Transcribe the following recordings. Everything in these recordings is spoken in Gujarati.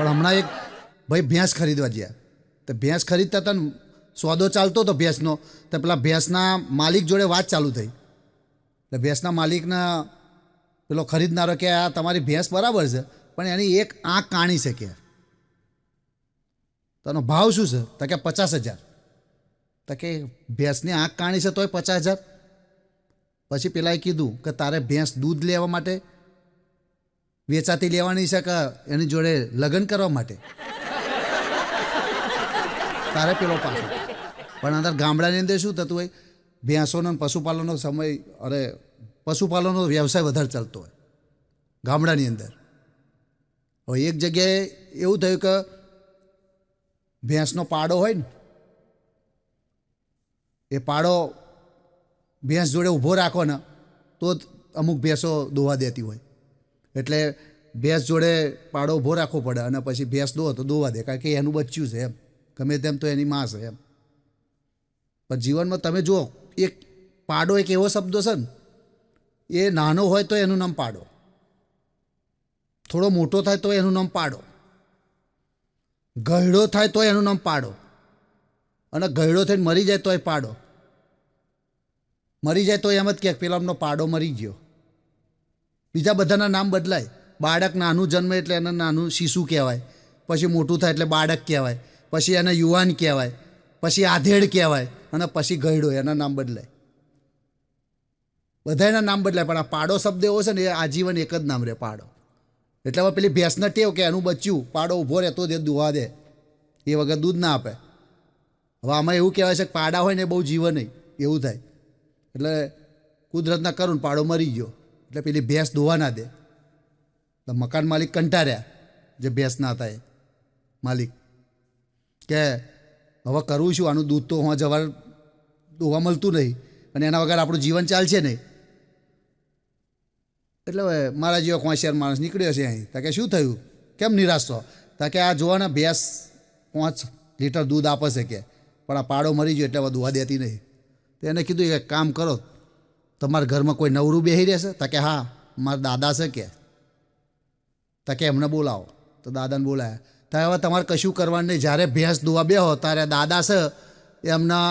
પણ હમણાં એક ભાઈ ભેંસ ખરીદવા ગયા, તો ભેંસ ખરીદતા હતા ને સોદો ચાલતો હતો ભેંસનો, તો પેલા ભેંસના માલિક જોડે વાત ચાલુ થઈ. એટલે ભેંસના માલિકના પેલો ખરીદનારો કે આ તમારી ભેંસ બરાબર છે, પણ એની એક આંખ કાણી છે કે, તો એનો ભાવ શું છે? તો કે 50,000. તો કે ભેંસની આંખ કાણી છે તોય 50,000? પછી પેલાએ કીધું કે તારે ભેંસ દૂધ લેવા માટે વેચાતી લેવાની છે કે એની જોડે લગ્ન કરવા માટે? તારે પેલો પાછો. પણ અંદર ગામડાની અંદર શું થતું હોય, ભેંસોનો પશુપાલનનો સમય, અરે પશુપાલનનો વ્યવસાય વધારે ચાલતો હોય ગામડાની અંદર. હવે એક જગ્યાએ એવું થયું કે ભેંસનો પાડો હોય ને, એ પાડો ભેંસ જોડે ઊભો રાખો ને તો જ અમુક ભેંસો દોવા દેતી હોય. એટલે ભેંસ જોડે પાડો ઊભો રાખવો પડે અને પછી ભેંસ દોવો તો દોવા દે, કારણ કે એનું બચ્ચું છે એમ, ગમે તેમ તો એની માં છે એમ. પણ જીવનમાં તમે જુઓ, એક પાડો એક એવો શબ્દ છે ને, એ નાનો હોય તો એનું નામ પાડો, થોડો મોટો થાય તો એનું નામ પાડો, ગયડો થાય તો એનું નામ પાડો, અને ગયડો થઈને મરી જાય તો એ પાડો. મરી જાય તો એમ જ કે પેલાનો પાડો મરી ગયો. બીજા બધાના નામ બદલાય. બાળક નાનું જન્મે એટલે એને નાનું શિશુ કહેવાય, પછી મોટું થાય એટલે બાળક કહેવાય, પછી એને યુવાન કહેવાય, પછી આધેડ કહેવાય, અને પછી ગયડો, એના નામ બદલાય. બધાના નામ બદલાય, પણ આ પાડો શબ્દ એવો છે ને, એ આજીવન એક જ નામ રહે, પાડો. એટલે હવે પેલી ભેંસને ટેવ કે એનું બચ્ચું પાડો ઊભો રહે તો જ દુહા દે, એ વગર દૂધ ના આપે. હવે આમાં એવું કહેવાય છે કે પાડા હોય ને બહુ જીવન નહીં, એવું થાય. એટલે કુદરતના કરુણ પાડો મરી ગયો, એટલે પેલી ભેંસ દોવા ના દે. તો મકાન માલિક કંટાળ્યા, જે ભેંસના હતા એ માલિક, કે હવે કરવું શું, આનું દૂધ તો હું જવાર દોવા મળતું નહીં, અને એના વગર આપણું જીવન ચાલશે નહીં. એટલે મારા જેવો હોશિયાર માણસ નીકળ્યો છે અહીં. તો કે શું થયું, કેમ નિરાશ છો? તો કે આ જોવાના ભેંસ 5 લીટર દૂધ આપે છે કે, પણ આ પાડો મરી ગયો એટલે હવે દોવા દેતી નહીં. તો એને કીધું કે કામ કરો, તમારા ઘરમાં કોઈ નવરું બેસી રહેશે? તો કે હા, મારા દાદા છે કે. તો કે એમને બોલાવો. તો દાદાને બોલાયા. તો હવે તમારે કશું કરવાનું નહીં, જ્યારે ભેંસ દોવા બેહો ત્યારે દાદા છે એમના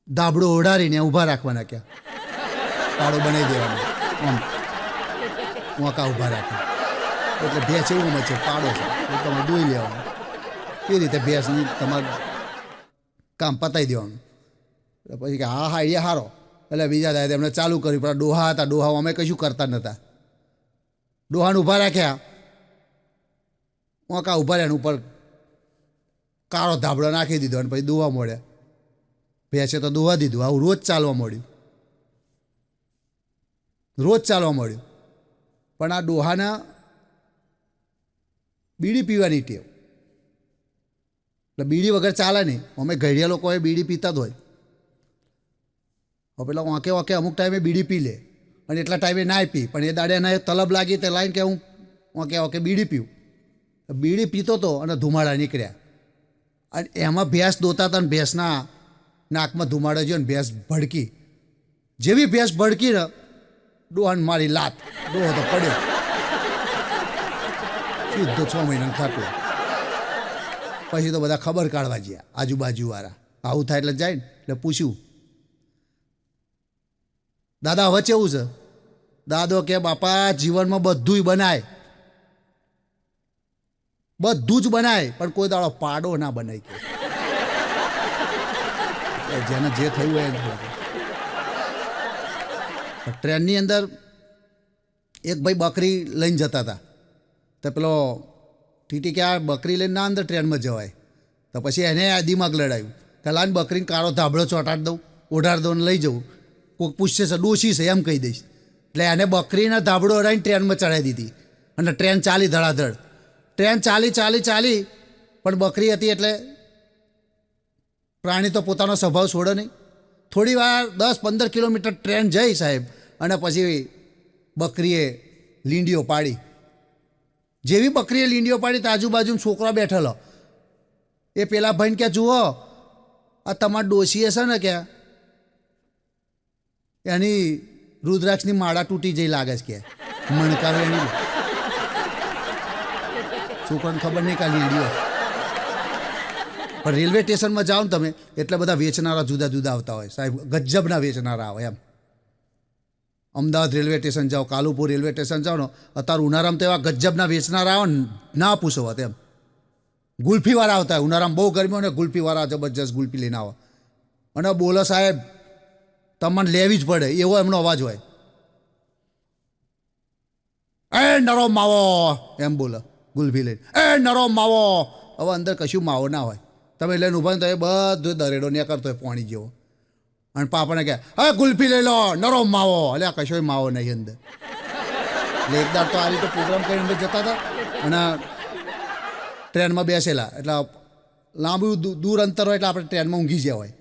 ધાબળો ઓઢાડીને ઊભા રાખવાના, કે પાડો બનાવી દેવાનો, આમ વાંકા ઊભા રાખે. એટલે ભેંસ એવું છે, પાડો છે, એટલે તમારે દોઈ લેવાનું. એ રીતે ભેંસની તમારે કામ પતાવી દેવાનું. પછી કે હા હા, એ સારો. એટલે બીજા દાદા એમને ચાલુ કર્યું. પણ ડોહા હતા, ડોહા અમે કશું કરતા નહોતા. ડોહાને ઊભા રાખ્યા, વાંકા ઊભા રહ્યા, ઉપર કાળો ધાબળો નાખી દીધો, અને પછી દોવા મળ્યા. ભેંસે તો દોવા દીધું. આવું રોજ ચાલવા મળ્યું, રોજ ચાલવા મળ્યું. પણ આ ડોહાના બીડી પીવાની ટેવ, એટલે બીડી વગર ચાલે નહીં. અમે ઘડિયા લોકો બીડી પીતા જ હોય. હવે પેલા વાંકે વાંકે અમુક ટાઈમે બીડી પી લે, અને એટલા ટાઈમે ના પી, પણ એ દાડે એના તલબ લાગી તે લાઈને કે હું વાંકે વાંકે બીડી પીવું. બીડી પીતો હતો અને ધુમાડા નીકળ્યા, અને એમાં ભેંસ દોતા હતા, ને ભેંસના નાકમાં ધુમાડો ગયો ને ભેંસ ભડકી. જેવી ભેંસ ભડકી ને ડોહાને મારી લાત, ડોહો તો પડ્યો સીધો 6 મહિનાનો ખાટલો. પછી તો બધા ખબર કાઢવા ગયા આજુબાજુવાળા, આવું થાય એટલે જાય ને. એટલે પૂછ્યું, દાદા હવે કેવું છે? દાદો કે બાપા, જીવનમાં બધું બનાય, બધું જ બનાય, પણ કોઈ દાડો પાડો ના બનાય. કે જેને જે થયું હોય. ટ્રેનની અંદર એક ભાઈ બકરી લઈને જતા હતા. તો પેલો ટીટી કે આ બકરી લઈને ના અંદર ટ્રેનમાં જવાય. તો પછી એને આ દિમાગ લડાયું કે લાઈને બકરીને કાળો ધાબળો ચોંટાડી દઉં, ઓઢાડી દઉં ને લઈ જવું. કોઈક પૂછશે છે ડોશી છે એમ કહી દઈશ. એટલે એને બકરીના ધાબળો ઓઢાડીને ટ્રેનમાં ચડાવી દીધી, અને ટ્રેન ચાલી ધડાધડ. ટ્રેન ચાલી ચાલી ચાલી, પણ બકરી હતી એટલે પ્રાણી તો પોતાનો સ્વભાવ છોડે નહીં. થોડી વાર 10-15 કિલોમીટર ટ્રેન જઈ સાહેબ, અને પછી બકરીએ લીંડીઓ પાડી. જેવી બકરીએ લીંડીઓ પાડી તો આજુબાજુ છોકરો બેઠેલો, એ પેલા ભાઈને કે જુઓ આ તમારા ડોશીએ છે ને કે એની રુદ્રાક્ષની માળા તૂટી જઈ લાગે છે કે મણકારો એની. છોકરાને ખબર નહીં કાલે વિડીયો. પણ રેલવે સ્ટેશનમાં જાઓ ને તમે એટલે બધા વેચનારા જુદા જુદા આવતા હોય સાહેબ, ગજબના વેચનારા આવે એમ. અમદાવાદ રેલવે સ્ટેશન જાઓ, કાલુપુર રેલવે સ્ટેશન જાઓ ને અત્યારે ઉનાળામાં તો એવા ગજબના વેચનારા આવે ને ના પૂછો વાત એમ. ગુલ્ફીવાળા આવતા હોય ઉનાળામાં, બહુ ગરમી હોય ને ગુલ્ફીવાળા જબરજસ્ત ગુલ્ફી લઈને આવે અને બોલો સાહેબ તમને લેવી જ પડે એવો એમનો અવાજ હોય. એ નરો માવો એમ બોલે ગુલ્ફી લઈને, એ નરો માવો. હવે અંદર કશું માવો ના હોય, તમે લઈને ઊભા ને તો એ બધું દરેડો ને કરતો હોય પાણી જેવો. અને પાપાને કહે હવે ગુલ્ફી લઈ લો નરો માવો, એટલે આ કશોય માવો નહીં અંદર. એટલે એકદાર તો આ રીતે પ્રોગ્રામ કરીને અંદર જતા હતા અને ટ્રેનમાં બેસેલા, એટલે લાંબુ દૂર અંતર હોય એટલે આપણે ટ્રેનમાં ઊંઘી ગયા હોય.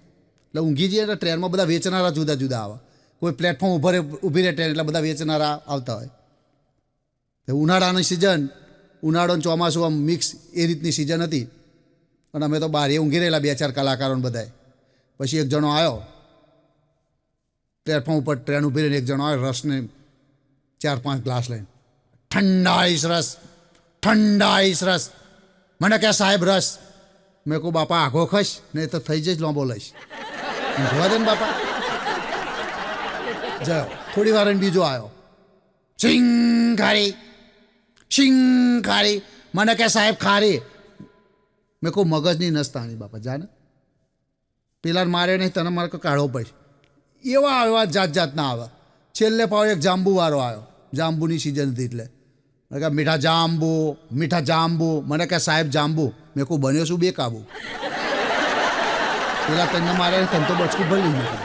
એટલે ઊંઘી જઈએ એટલે ટ્રેનમાં બધા વેચનારા જુદા જુદા આવે. કોઈ પ્લેટફોર્મ ઊભી રહે ટ્રેન એટલે બધા વેચનારા આવતા હોય. ઉનાળાની સિઝન, ઉનાળો ચોમાસું આમ મિક્સ એ રીતની સિઝન હતી અને અમે તો બહાર ઊંઘી રહેલા 2-4 કલાકારોને બધાએ. પછી એક જણો આવ્યો પ્લેટફોર્મ ઉપર, ટ્રેન ઊભી રહીને એક જણો આવ્યો રસને 4-5 ગ્લાસ લઈને, ઠંડાઈશ રસ, ઠંડાઈશ રસ. મને કહે સાહેબ રસ. મેં કહું બાપા આઘો ખસ નહીં તો થઈ જઈશ લાંબો લઈશ. જોવા દે ને બાપા. જાઓ થોડી વાર બીજો આવ્યો, શિંગારી શિંગારી. મને કહે સાહેબ ખારી. મેં કહું મગજની નસતાણી બાપા જાને, પેલા મારે નહીં તને મારે કાઢવો પડશે. એવા જાત જાતના આવે. છેલ્લે પાવ એક જાંબુવાળો આવ્યો, જાંબુની સિઝન હતી એટલે. મેં કહે મીઠા જાંબુ, મીઠા જાંબુ. મને કહે સાહેબ જાંબુ. મેં કહું બન્યો શું બેકાબુ. પેલા તને મારે તને તો બચકું ભરી લીધું.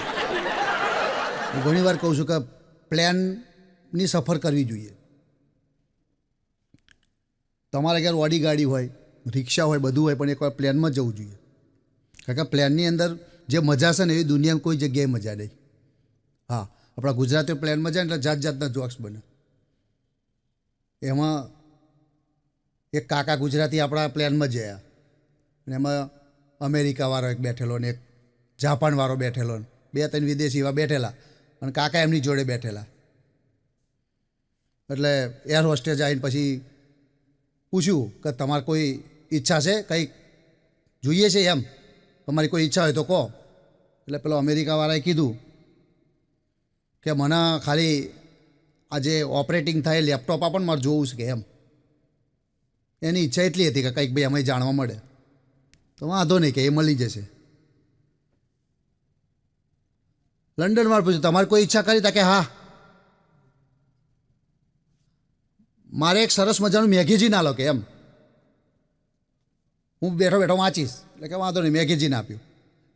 હું ઘણી વાર કહું છું કે પ્લેનની સફર કરવી જોઈએ. તમારે ઘેર ઓડી ગાડી હોય, રિક્ષા હોય, બધું હોય, પણ એકવાર પ્લેનમાં જ જવું જોઈએ. કારણ કે પ્લેનની અંદર જે મજા છે ને એવી દુનિયામાં કોઈ જગ્યાએ મજા નહીં. હા, આપણા ગુજરાતીઓ પ્લેનમાં જાય ને એટલે જાત જાતના જોક્સ બને. એમાં એક કાકા ગુજરાતી આપણા પ્લેનમાં જ ગયા અને એમાં અમેરિકાવાળો એક બેઠેલો ને એક જાપાનવાળો બેઠેલો ને 2-3 વિદેશી એવા બેઠેલા અને કાકા એમની જોડે બેઠેલા. એટલે એર હોસ્ટેજ આવીને પછી પૂછ્યું કે તમારે કોઈ ઈચ્છા છે, કંઈક જોઈએ છે એમ, તમારી કોઈ ઈચ્છા હોય તો કહો. એટલે પેલો અમેરિકાવાળાએ કીધું કે મને ખાલી આજે ઓપરેટિંગ થાય લેપટોપ આપણને મારે જોવું છે કે એમ. એની ઈચ્છા એટલી હતી કે કંઈક ભાઈ અમે જાણવા મળે. તો વાંધો નહીં કે એ મળી જશે. લંડનમાં પૂછ્યું તમારે કોઈ ઈચ્છા કરી? તા કે હા, મારે એક સરસ મજાનું મેગેઝિન આલો કે એમ, હું બેઠો બેઠો વાંચીશ. એટલે કે વાંધો નહીં, મેગેઝિન આપ્યું.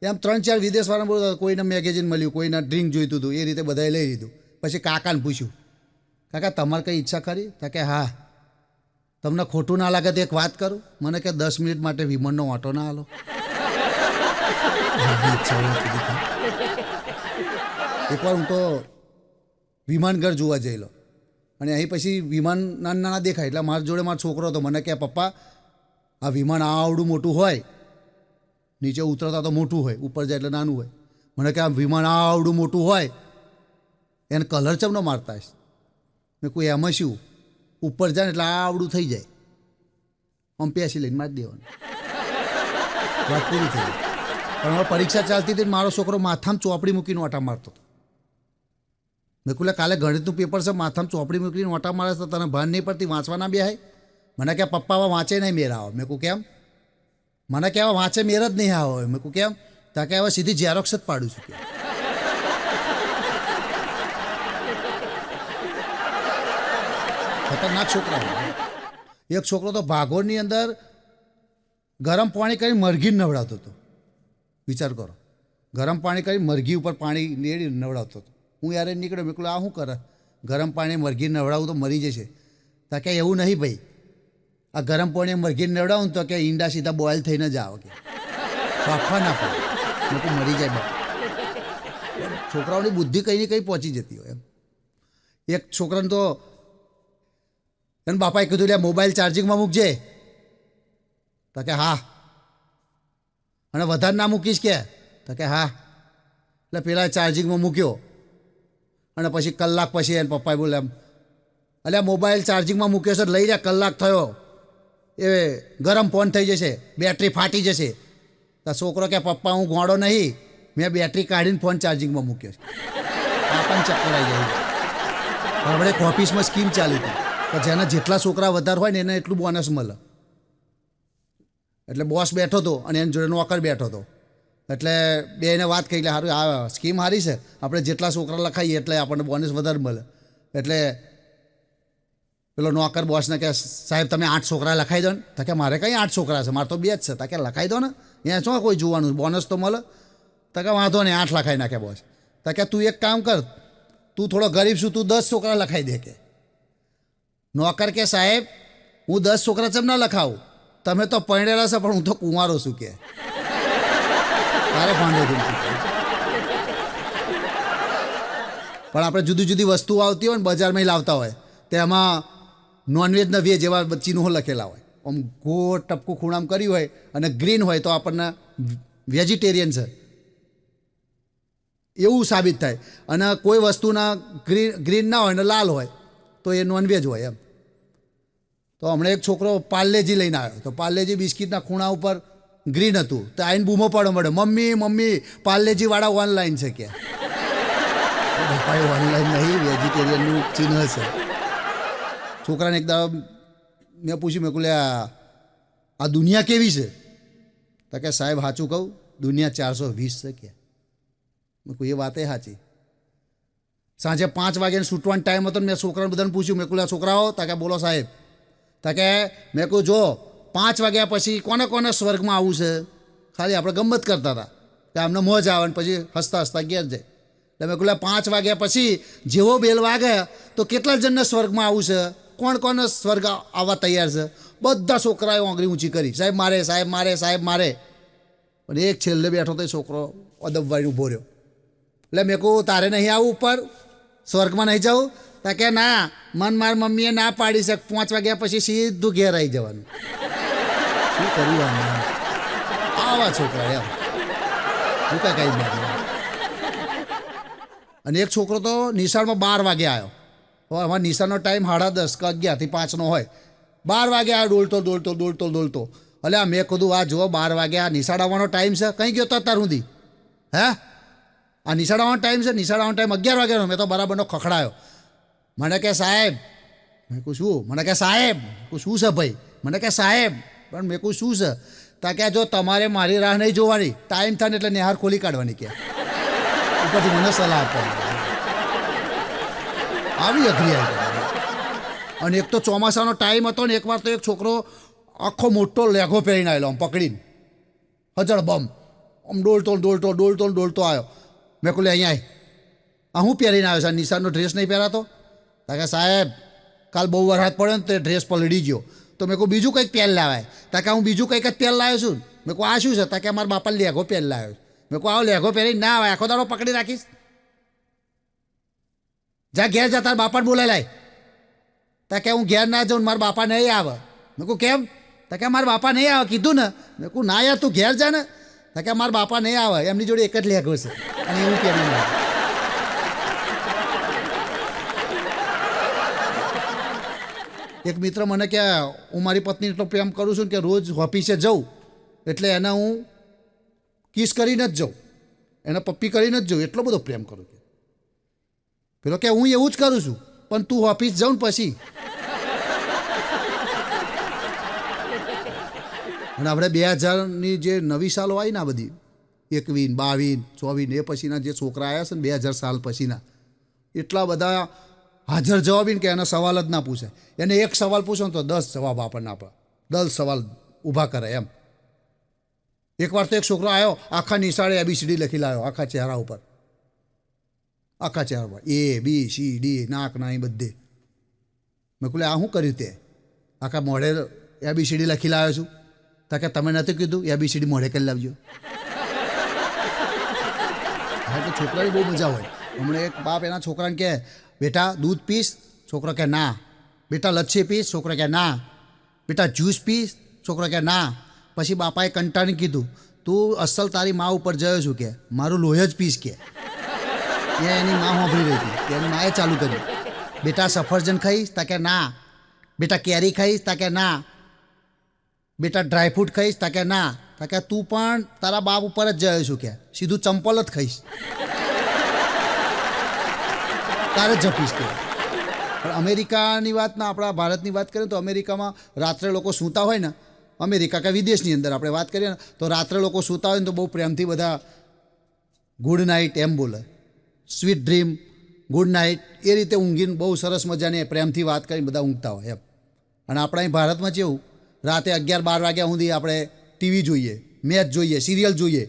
એમ 3-4 વિદેશવાળાને બોલતા, કોઈને મેગેઝિન મળ્યું, કોઈને ડ્રિંક જોઈતું હતું, એ રીતે બધાએ લઈ લીધું. પછી કાકાને પૂછ્યું કાકા તમારે કંઈ ઈચ્છા ખરી? તા કે હા. તમને ખોટું ના લાગે તો એક વાત કરું? મને કે 10 મિનિટ માટે વિમાનનો ઓટો ના આલો. એકવાર હું તો વિમાનઘર જોવા જયેલો અને અહીં પછી વિમાન નાના નાના દેખાય એટલે મારા જોડે મારો છોકરો હતો. મને કહે પપ્પા આ વિમાન આવડું મોટું હોય, નીચે ઉતરતા તો મોટું હોય, ઉપર જાય એટલે નાનું હોય. મને કહે આ વિમાન આવડું મોટું હોય એને કલર ચમ ન મારતા હશે? મેં કોઈ એમાં શું, ઉપર જાય ને એટલે આવડું થઈ જાય, આમ પેસી લઈને મારી દેવાનું, વાત પૂરી થઈ ગઈ. પણ હવે પરીક્ષા ચાલતી હતી મારો છોકરો માથામાં ચોપડી મૂકીને ઓટા મારતો હતો. મેં કહું કાલે ગણિતનું પેપર છે, માથામાં ચોપડી મૂકીને ઓટા મારે તો તને ભાન નહીં પડતી, વાંચવા ના બેહાય? મને કહે પપ્પા હવે વાંચે નહીં મેર આવો. મેં કહું કેમ? મને કહે હવે વાંચે મેર જ નહીં આવો. મેં કહું કેમ? તા કે હવે સીધી ઝેરોક્સ જ પાડું છું કે. ખતરનાક છોકરા. એક છોકરો તો ભાગોળની અંદર ગરમ પાણી કરી મરઘી નવડાવતો હતો. વિચાર કરો, ગરમ પાણી કરી મરઘી ઉપર પાણી રેડી નવડાવતો હતો. હું યારે નીકળ્યો, મેં કહ્યું આ શું કરે? ગરમ પાણી મરઘી નવડાવું તો મરી જશે. તા કે એવું નહીં ભાઈ, આ ગરમ પાણી મરઘી નવડાવું તો કે ઈંડા સીધા બોઇલ થઈને જ આવે કે બાફા ના પડે. મેં કહું મરી જાય બાપા. છોકરાઓની બુદ્ધિ કંઈ ને કંઈ પહોંચી જતી હોય એમ. એક છોકરાને તો એને બાપાએ કીધું લે મોબાઈલ ચાર્જિંગમાં મૂકજે. તો કે હા. અને વધારે ના મૂકીશ કે? તો કે હા. એટલે પેલા ચાર્જિંગમાં મૂક્યો અને પછી કલાક પછી એને પપ્પાએ બોલે એમ અલ્યા મોબાઈલ ચાર્જિંગમાં મૂક્યો છે લઈ જા, કલાક થયો. એ ગરમ ફોન થઈ જશે, બેટરી ફાટી જશે. તો છોકરો કે પપ્પા હું ગોળો નહીં, મેં બેટરી કાઢીને ફોન ચાર્જિંગમાં મૂક્યો છે. આ પણ ચક્કર આવી જાય. આપણે એક ઓફિસમાં સ્કીમ ચાલી હતી કે જેના જેટલા છોકરા વધારે હોય ને એને એટલું બોનસ મળે. એટલે બોસ બેઠો હતો અને એની જોડે નોકર બેઠો હતો. એટલે બેને વાત કરી, એટલે સારું આ સ્કીમ સારી છે, આપણે જેટલા છોકરા લખાઈએ એટલે આપણને બોનસ વધારે મળે. એટલે પેલો નોકર બોસને કે સાહેબ તમે 8 છોકરા લખાઈ દો ને. તો કે મારે કંઈ 8 છોકરા છે, મારે તો 2 જ છે. તો કે લખાઈ દો ને, અહીંયા શું કોઈ જોવાનું, બોનસ તો મળે. તો કે વાંધો નહીં 8 લખાઈ નાખે બોસ. તો કે તું એક કામ કર, તું થોડો ગરીબ છું, તું 10 છોકરા લખાઈ દે. કે નોકર કે સાહેબ હું 10 છોકરા ચમ ના લખાવું, તમે તો પરણેલા છે પણ હું તો કુંવારો છું. કે તારે ભાંડો પણ આપણે જુદી જુદી વસ્તુઓ આવતી હોય ને બજારમાં લાવતા હોય, તેમાં નોનવેજ ને વેજ એવા ચિહ્નો લખેલા હોય. આમ ગોળ ટપકું ખૂણામ કર્યું હોય અને ગ્રીન હોય તો આપણને વેજીટેરિયન છે એવું સાબિત થાય. અને કોઈ વસ્તુના ગ્રીન ના હોય ને લાલ હોય તો એ નોનવેજ હોય એમ. તો હમણાં એક છોકરો પાર્લેજી લઈને આવ્યો, તો પાર્લેજી બિસ્કિટના ખૂણા ઉપર ગ્રીન હતું. તો આઈને બૂમો પાડો મળે, મમ્મી મમ્મી પાર્લેજીવાળા ઓનલાઈન છે. કે ભાઈ ઓનલાઈન નહીં, વેજીટેરિયનનું ચિહ્ન છે. છોકરાને એકદમ મેં પૂછ્યું, મેં કહું આ દુનિયા કેવી છે? તો કે સાહેબ સાચું કહું, દુનિયા 420 છે. કે મેં કહું એ વાતે સાચી. સાંજે 5 વાગ્યાને છૂટવાનો ટાઈમ હતો ને મેં છોકરાને બધાને પૂછ્યું, મેં કહું છોકરાઓ, તો કે બોલો સાહેબ. તો કે મેં કહું જો 5 વાગ્યા પછી કોને કોને સ્વર્ગમાં આવવું છે? ખાલી આપણે ગમત કરતા હતા કે આમને મોજ આવે ને પછી હસતા હસતા ઘેર જાય. એટલે મેં કહું 5 વાગ્યા પછી જેવો બેલ વાગે તો કેટલા જણને સ્વર્ગમાં આવવું છે? કોણ કોને સ્વર્ગ આવવા તૈયાર છે? બધા છોકરાએ આંગળી ઊંચી કરી, સાહેબ મારે, સાહેબ મારે, સાહેબ મારે. પણ એક છેલ્લે બેઠો તો છોકરો અદબવાઈને ઊભો રહ્યો. એટલે મેં કહું તારે નહીં આવવું ઉપર, સ્વર્ગમાં નહીં જવું? તો કે ના, માર મમ્મીએ ના પાડી છે, 5 વાગ્યા પછી સીધું ઘેર આવી જવાનું. શું કર્યું આવા છોકરા એમ હું કાંઈ નથી. અને એક છોકરો તો નિશાળમાં 12 વાગે આવ્યો. હવે અમારા નિશાળનો ટાઈમ 10:30 કે 11 થી 5નો હોય. 12 વાગે આવ્યો, દોડતો. એટલે મેં કીધું આ જુઓ 12 વાગે આ નિશાળ આવવાનો ટાઈમ છે, કંઈ ગયો તો અત્યાર સુધી? હે આ નિશાળ આવવાનો ટાઈમ છે? નિશાળ આવવાનો ટાઈમ 11 વાગ્યાનો. મેં તો બરાબરનો ખખડાયો. મને કે સાહેબ, મેં કહું શું? મને કે સાહેબ, શું છે ભાઈ? મને કે સાહેબ, પણ મેં કહું શું છે? તા કે જો તમારે મારી રાહ નહીં જોવાની, ટાઈમ થાય ને એટલે નિહાર ખોલી કાઢવાની. કે ઉપરથી મને સલાહ આપવાની આવી અઘરી આવી. અને એક તો ચોમાસાનો ટાઈમ હતો ને, એકવાર તો એક છોકરો આખો મોટો લેઘો પહેરીને આવેલો, આમ પકડીને હજળ બમ, આમ ડોલતો આવ્યો. મેં કહું અહીંયા આ હું પહેરીને આવ્યો છે? નિશાનનો ડ્રેસ નહીં પહેરાતો? કે સાહેબ કાલ બહુ વરસાદ પડ્યો ને તો ડ્રેસ પલળી ગયો. તો મેં કહું બીજું કંઈક પહેર લાવાય? કે હું બીજું કંઈક જ પહેર લાવ્યો છું. મેં કહું આ શું છે? કે મારા બાપા લેઘો પહેર લાવ્યો. મેં કહું આવો લેઘો પહેરીને ના આવે, આખો દાડો પકડી રાખીશ. જા ઘેર જા, તારા બાપાને બોલાય લાય. કે હું ઘેર ના જાઉં, મારા બાપા નહીં આવે. મેં કહું કેમ? કે મારા બાપા નહીં આવે કીધું ને. મેં કહું ના યાર તું ઘેર જા ને. કે મારા બાપા નહીં આવે, એમની જોડે એક જ લેઘો છે અને એવું પહેરીને. એક મિત્ર મને કે હું મારી પત્ની એટલો પ્રેમ કરું છું કે રોજ ઓફિસે જાઉં એટલે એને હું કિસ કરીને જ જાઉં, એને પપ્પી કરીને જ જાઉં, એટલો બધો પ્રેમ કરું. પેલો કે હું એવું જ કરું છું, પણ તું ઓફિસ જાઉં ને પછી. અને આપણે 2000ની જે નવી સાલો આવી ને, આ બધી 21, 22, 24 એ પછીના જે છોકરા આવ્યા છે ને 2000 સાલ પછીના, એટલા બધા હાજર જવાબીને કે એને સવાલ જ ના પૂછે. એને એક સવાલ પૂછો ને તો 10 જવાબ આપણને આપે, 10 સવાલ ઊભા કરે એમ. એકવાર તો એક છોકરો આવ્યો, આખા નિશાળે ABCD લખી લાવ્યો, આખા ચહેરા ઉપર, આખા ચહેરા ઉપર ABCD નાક ના એ બધે. મેં કહું આ શું કર્યું તે? આખા મોઢે ABCD લખી લાવ્યો છું. કે તમે નથી કીધું ABCD મોઢે કરી લાવજો? હા તો છોકરાની બહુ મજા હોય. હમણાં એક બાપ એના છોકરાને કહે બેટા દૂધ પીસ? છોકરો કે ના. બેટા લચ્છી પીસ? છોકરો કે ના. બેટા જ્યુસ પીસ? છોકરો કે ના. પછી બાપાએ કંટાળીને કીધું તું અસલ તારી મા ઉપર જયો છું, કે મારું લોહી જ પીસ. કે એની મા સાંભળી રહી હતી, એની માએ ચાલુ કર્યું. બેટા સફરજન ખાઈશ? કે ના. બેટા કેરી ખાઈશ? કે ના. બેટા ડ્રાયફ્રૂટ ખાઈશ? તા કે ના. તા કે તું પણ તારા બાપ ઉપર જ જયો છું કે સીધું ચંપલ જ ખાઈશ, તારે જ જપીશ કે. પણ અમેરિકાની વાત ના આપણા ભારતની વાત કરીએ તો અમેરિકામાં રાત્રે લોકો સૂતા હોય ને, અમેરિકા કે વિદેશની અંદર આપણે વાત કરીએ ને તો રાત્રે લોકો સૂતા હોય ને તો બહુ પ્રેમથી બધા ગુડ નાઇટ એમ બોલે, સ્વીટ ડ્રીમ, ગુડ નાઇટ એ રીતે ઊંઘીને બહુ સરસ મજાની પ્રેમથી વાત કરીને બધા ઊંઘતા હોય એમ. અને આપણા અહીં ભારતમાં કેવું, રાતે 11-12 વાગ્યા સુધી આપણે ટીવી જોઈએ, મેચ જોઈએ, સિરિયલ જોઈએ,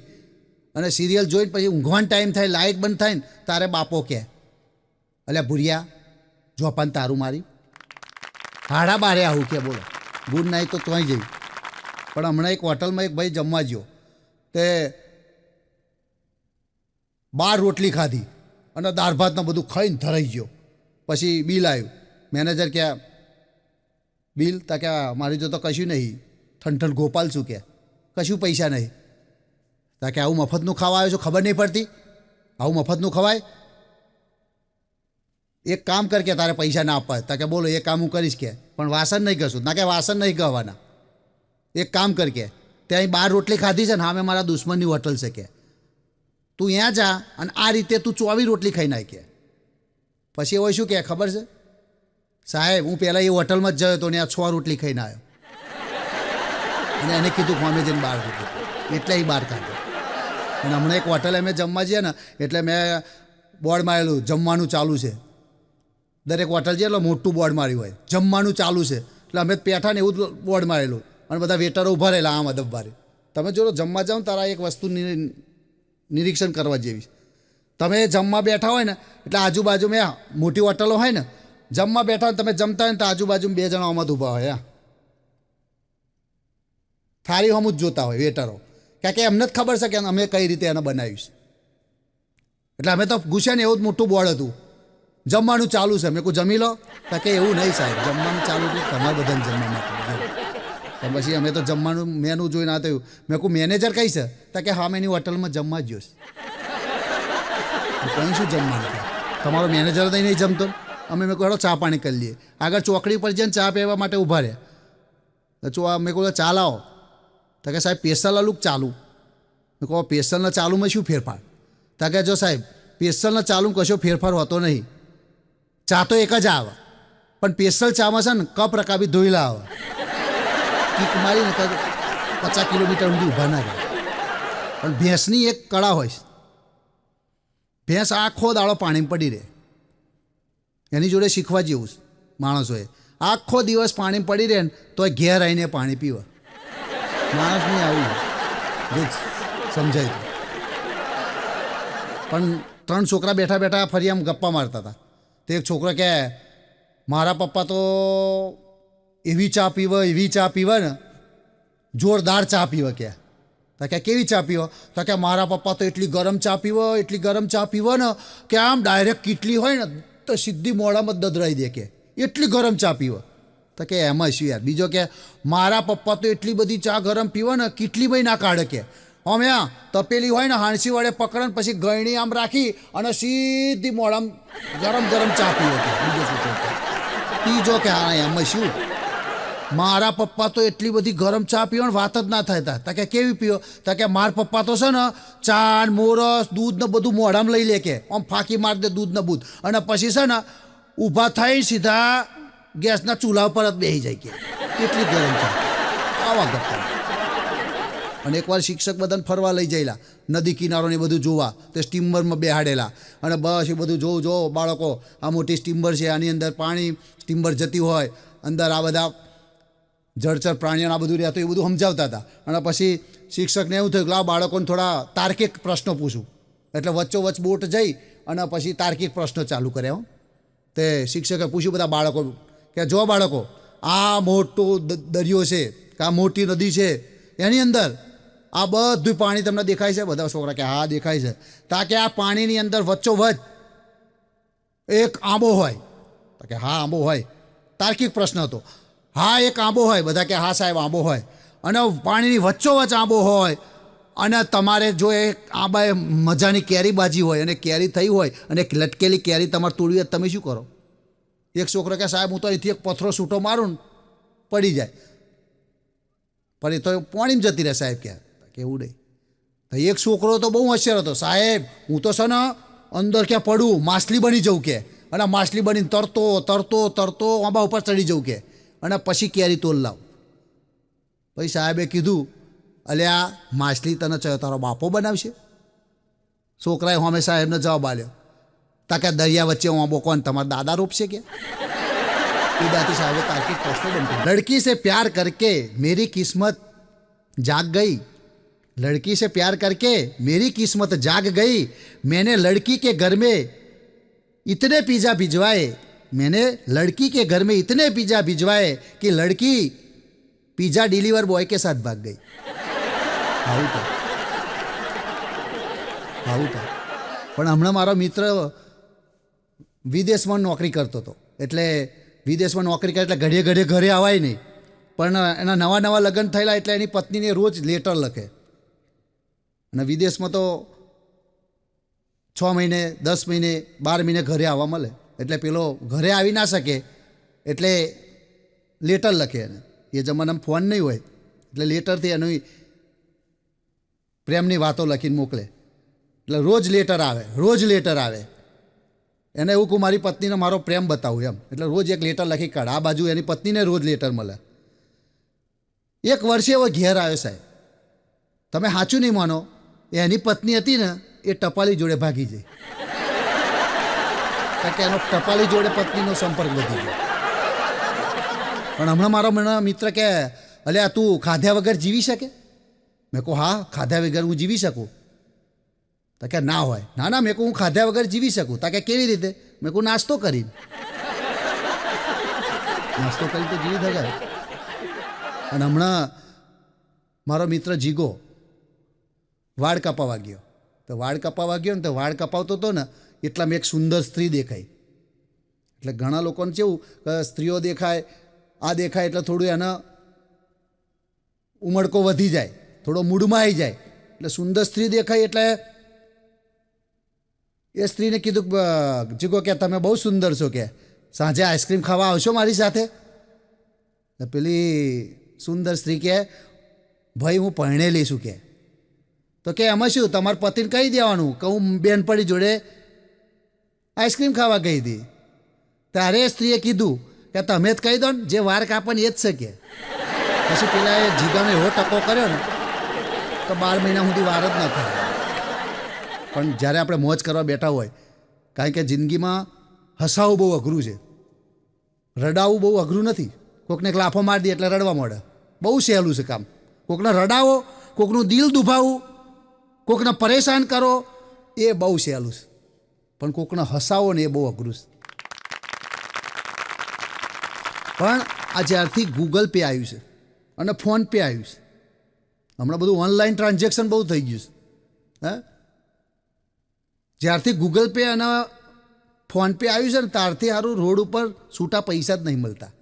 અને સિરિયલ જોઈને પછી ઊંઘવાનો ટાઈમ થાય, લાઇટ બંધ થાય ને તારે બાપો કહે, અલ્યા ભૂરિયા જોપાન તારું મારી 12:30 આવું કે બોલો ગુડ નાઇટ તો તોય જઈ. પણ હમણાં એક હોટલમાં એક ભાઈ જમવા ગયો, તે 12 રોટલી ખાધી અને દાળ ભાતને બધું ખાઈને ધરાઈ ગયો. પછી બિલ આવ્યું, મેનેજર કહે બિલ? તા કે મારી જો તો કશું નહીં, ઠંઠણ ગોપાલ છું કે કશું પૈસા નહીં. તા કે આવું મફતનું ખાવા આવ્યો છું, ખબર નહીં પડતી? આવું મફતનું ખવાય? એક કામ કર કે તારે પૈસા ના આપવા. તા કે બોલો એ કામ હું કરીશ કે, પણ વાસણ નહીં કરશું. ના કે વાસણ નહીં કહેવાના, એક કામ કર કે ત્યાં 12 રોટલી ખાધી છે ને, હા મેં મારા દુશ્મનની હોટલ છે કે તું ત્યાં જા અને આ રીતે તું 24 રોટલી ખાઈ નાખે. પછી હોય શું કે ખબર છે સાહેબ, હું પહેલાં એ હોટલમાં જ ગયો હતો ને આ 6 રોટલી ખાઈને આવ્યો, અને એને કીધું ફોમે જઈને 12 રોટલી, એટલે એ 12 ખાધો. અને હમણાં એક હોટલે અમે જમવા જઈએ ને એટલે મેં બોર્ડ મારેલું જમવાનું ચાલુ છે. દરેક હોટલ છે એટલે મોટું બોર્ડ માર્યું હોય જમવાનું ચાલુ છે, એટલે અમે પેઠા ને એવું જ બોર્ડ મારેલું, અને બધા વેટરો ઊભા રહેલા આમ અદબવારે. તમે જો જમવા જાઓ ને તારા એક વસ્તુ નિરીક્ષણ કરવા જેવી, તમે જમવા બેઠા હોય ને એટલે આજુબાજુ મેં મોટી હોટલો હોય ને, જમવા બેઠા હોય તમે જમતા હોય ને તો આજુબાજુ 2 જણા આમાં જ ઊભા હોય, થાળી હમ જ જોતા હોય વેટરો, કારણ કે એમને જ ખબર છે કે અમે કઈ રીતે એને બનાવીશ. એટલે અમે તો ગુસ્સે ને એવું જ મોટું બોર્ડ હતું, જમવાનું ચાલુ છે. મેં કહું જમી લો? તો કે એવું નહીં સાહેબ, જમવાનું ચાલુ એટલે તમારે બધાને જમવા માટે. પછી અમે તો જમવાનું મેનુ જોઈને આ થયું. મેં કહું મેનેજર કઈ છે? તો કે હા મેં એની હોટલમાં જમવા જ જોઈશ. કંઈ શું જમવાનું તમારો મેનેજર તો નહીં જમતો. અમે મેં કહું ચા પાણી કરી લઈએ. આગળ ચોકડી પર જઈને ચા પીવા માટે ઊભા રહ્યા. મેં કહું ચા લાવો. તો કે સાહેબ પેસ્ટલ આલું ચાલુ. મેં કહું પેસ્ટલના ચાલુમાં શું ફેરફાર? તો કે જો સાહેબ પેસ્ટલના ચાલુ કશો ફેરફાર હોતો નહીં, ચા તો એક જ આવે, પણ પેસ્ટલ ચામાં છે ને કપ રકાબી ધોઈલા આવે, કીક મારીને 50 કિલોમીટર સુધી ઊભા ના રહે. પણ ભેંસની એક કળા હોય, ભેંસ આખો દાડો પાણીમાં પડી રહે. એની જોડે શીખવા જેવું માણસોએ, આખો દિવસ પાણીમાં પડી રહે ને તો ઘેર આવીને પાણી પીવે. માણસ નહીં આવું જો સમજાય. પણ 3 છોકરા બેઠા બેઠા ફરી આમ ગપ્પા મારતા હતા. તો એક છોકરો કહે મારા પપ્પા તો એવી ચા પીવે ને જોરદાર ચા પીવે કે. તો કે કેવી ચા પીવો? તો કે મારા પપ્પા તો એટલી ગરમ ચા પીવો ને કે આમ ડાયરેક્ટ કીટલી હોય ને તો સીધી મોઢામાં દદરાઈ દે કે, એટલી ગરમ ચા પીવો. તો કે એમાં શું યાર. બીજો કે મારા પપ્પા તો એટલી બધી ચા ગરમ પીવો ને કીટલીમાં ના કાઢે કે, અમે તપેલી હોય ને હાંસી વડે પકડે ને પછી ગળણી આમ રાખી અને સીધી મોઢામાં ગરમ ચા પીવો કે. બીજો શું કહે? ત્રીજો કે હા એમાં શું, મારા પપ્પા તો એટલી બધી ગરમ ચા પીવાની વાત જ ના થાય. તા કે કેવી પીવો? તા કે મારા પપ્પા તો છે ને ચા મોરસ દૂધ ને બધું મોઢામાં લઈ લે કે, આમ ફાંકી મારી દે દૂધ ને બૂધ, અને પછી છે ને ઊભા થઈ સીધા ગેસના ચૂલા ઉપર જ બેસી જાય કે, એટલી ગરમ ચા. આવા ગપ્પા. અને એકવાર શિક્ષક બધાને ફરવા લઈ જયેલા નદી કિનારોને બધું જોવા, તે સ્ટીમરમાં બેહાડેલા, અને બસ એ બધું જો બાળકો આ મોટી સ્ટીમર છે, આની અંદર પાણી સ્ટીમર જતી હોય, અંદર આ બધા જળચર પ્રાણીઓ આ બધું રહેતું, એ બધું સમજાવતા હતા. અને પછી શિક્ષકને એવું થયું કે લાવ બાળકોને થોડા તાર્કિક પ્રશ્નો પૂછું, એટલે વચ્ચોવચ્ચ બોટ જઈ અને પછી તાર્કિક પ્રશ્નો ચાલુ કર્યા. તે શિક્ષકે પૂછ્યું બધા બાળકો કે જો બાળકો આ મોટો દરિયો છે કે આ મોટી નદી છે, એની અંદર આ બધું પાણી તમને દેખાય છે? બધા છોકરા કે હા દેખાય છે. તા કે આ પાણીની અંદર વચ્ચોવચ્ચ એક આંબો હોય? તો કે હા આંબો હોય. તાર્કિક પ્રશ્ન હતો. હા એક આંબો હોય? બધા કે હા સાહેબ આંબો હોય. અને પાણીની વચ્ચોવચ્ચ આંબો હોય, અને તમારે જો એ આંબાએ મજાની કેરી બાજી હોય અને કેરી થઈ હોય અને એક લટકેલી કેરી તમારે તોડવી હોય, તમે શું કરો? એક છોકરો કે સાહેબ હું તો અહીંથી એક પથ્થરો છૂટો મારું ને પડી જાય. પણ એ તો પાણીમાં જતી રહે સાહેબ કે એવું નહીં. તો એક છોકરો તો બહુ હોશિયાર હતો, સાહેબ હું તો છે ને અંદર ક્યાં પડું માછલી બની જવું કે, અને માછલી બનીને તરતો તરતો તરતો આંબા ઉપર ચડી જવું કે, અને પછી કેરી તોલ લાવ. પછી સાહેબે કીધું, અલ્યા માછલી તને તારો બાપો બનાવશે? છોકરાએ સામે સાહેબને જવાબ આપ્યો, તાકે દરિયા વચ્ચે આંબો કોણ તમારા દાદા રોપશે કે? दाती साहब तार्किक प्रश्न बनते, लड़की से प्यार करके मेरी किस्मत जाग गई, लड़की से प्यार करके मेरी किस्मत जाग गई, मैंने लड़की के घर में इतने पिज़्ज़ा भिजवाए, मैंने लड़की के घर में इतने पिज़्ज़ा भिजवाए कि लड़की पिज़्ज़ा डिलीवर बॉय के साथ भाग गई. આવું તો પણ હમણાં મારો મિત્ર વિદેશમાં નોકરી કરતો હતો, એટલે વિદેશમાં નોકરી કરે એટલે ઘડીએ ઘડીએ ઘરે આવાય નહીં, પણ એના નવા નવા લગ્ન થયેલા એટલે એની પત્નીને રોજ લેટર લખે, અને વિદેશમાં તો 6 મહિને 10 મહિને 12 મહિને ઘરે આવવા મળે, એટલે પેલો ઘરે આવી ના શકે એટલે લેટર લખે. એને એ જમાનામાં ફોન નહીં હોય એટલે લેટરથી એની પ્રેમની વાતો લખીને મોકલે, એટલે રોજ લેટર આવે. એને એવું કહું મારી પત્નીને મારો પ્રેમ બતાવું એમ, એટલે રોજ એક લેટર લખી કાઢ. આ બાજુ એની પત્નીને રોજ લેટર મળે. એક વર્ષે એવો ઘેર આવ્યો સાહેબ, તમે સાચું નહીં માનો, એની પત્ની હતી ને એ ટપાલી જોડે ભાગી જઈ, કારણ કે એનો ટપાલી જોડે પત્નીનો સંપર્ક વધી ગયો. પણ હમણાં મારો મિત્ર કે અલ્યા તું ખાધા વગર જીવી શકે? મેં કહું હા ખાધા વગર હું જીવી શકું. તો કે ના હોય, ના મેં કહું હું ખાધા વગર જીવી શકું. તો કે કેવી રીતે? મેં કહું નાસ્તો કરી તો જીવી શકાય. અને હમણાં મારો મિત્ર જીગો વાળ કપાવા ગયો, તો વાળ કપાવતો હતો ને એટલામાં એક સુંદર સ્ત્રી દેખાઈ. એટલે ઘણા લોકોને કેવું કે સ્ત્રીઓ દેખાય આ દેખાય એટલે થોડું એના ઉમળકો વધી જાય, થોડો મૂડમાં આવી જાય. એટલે સુંદર સ્ત્રી દેખાય એટલે એ સ્ત્રીને કીધું, જીગો કે તમે બહુ સુંદર છો, કે સાંજે આઈસ્ક્રીમ ખાવા આવશો મારી સાથે? પેલી સુંદર સ્ત્રી કે ભાઈ હું પરણેલી છું કે. તો કે એમાં શું તમારા પતિને કહી દેવાનું કે હું બેનપણી જોડે આઈસ્ક્રીમ ખાવા ગઈ હતી. ત્યારે સ્ત્રીએ કીધું કે તમે જ કહી દો ને, જે વાર કાપવાની એ જ છે કે. પછી પેલા એ જીગાનો એવો ટકો કર્યો ને તો 12 મહિના સુધી વાર જ ન થાય. પણ જ્યારે આપણે મોજ કરવા બેઠા હોય, કારણ કે જિંદગીમાં હસાવવું બહુ અઘરું છે, રડાવવું બહુ અઘરું નથી. કોકને એક લાફો મારી દે એટલે રડવા મળે, બહુ સહેલું છે કામ. કોકને રડાવો, કોકનું દિલ દુભાવવું, કોકને પરેશાન કરો એ બહુ સહેલું છે, પણ કોકને હસાવો ને એ બહુ અઘરું છે. પણ આ જ્યારથી ગૂગલ પે આવ્યું છે અને ફોન પે આવ્યું છે, હમણાં બધું ઓનલાઈન ટ્રાન્ઝેક્શન બહુ થઈ ગયું છે. જ્યારથી ગૂગલ પે અને ફોન પે આવ્યું છે ને ત્યારથી સારું રોડ ઉપર છૂટા પૈસા જ નહીં મળતા.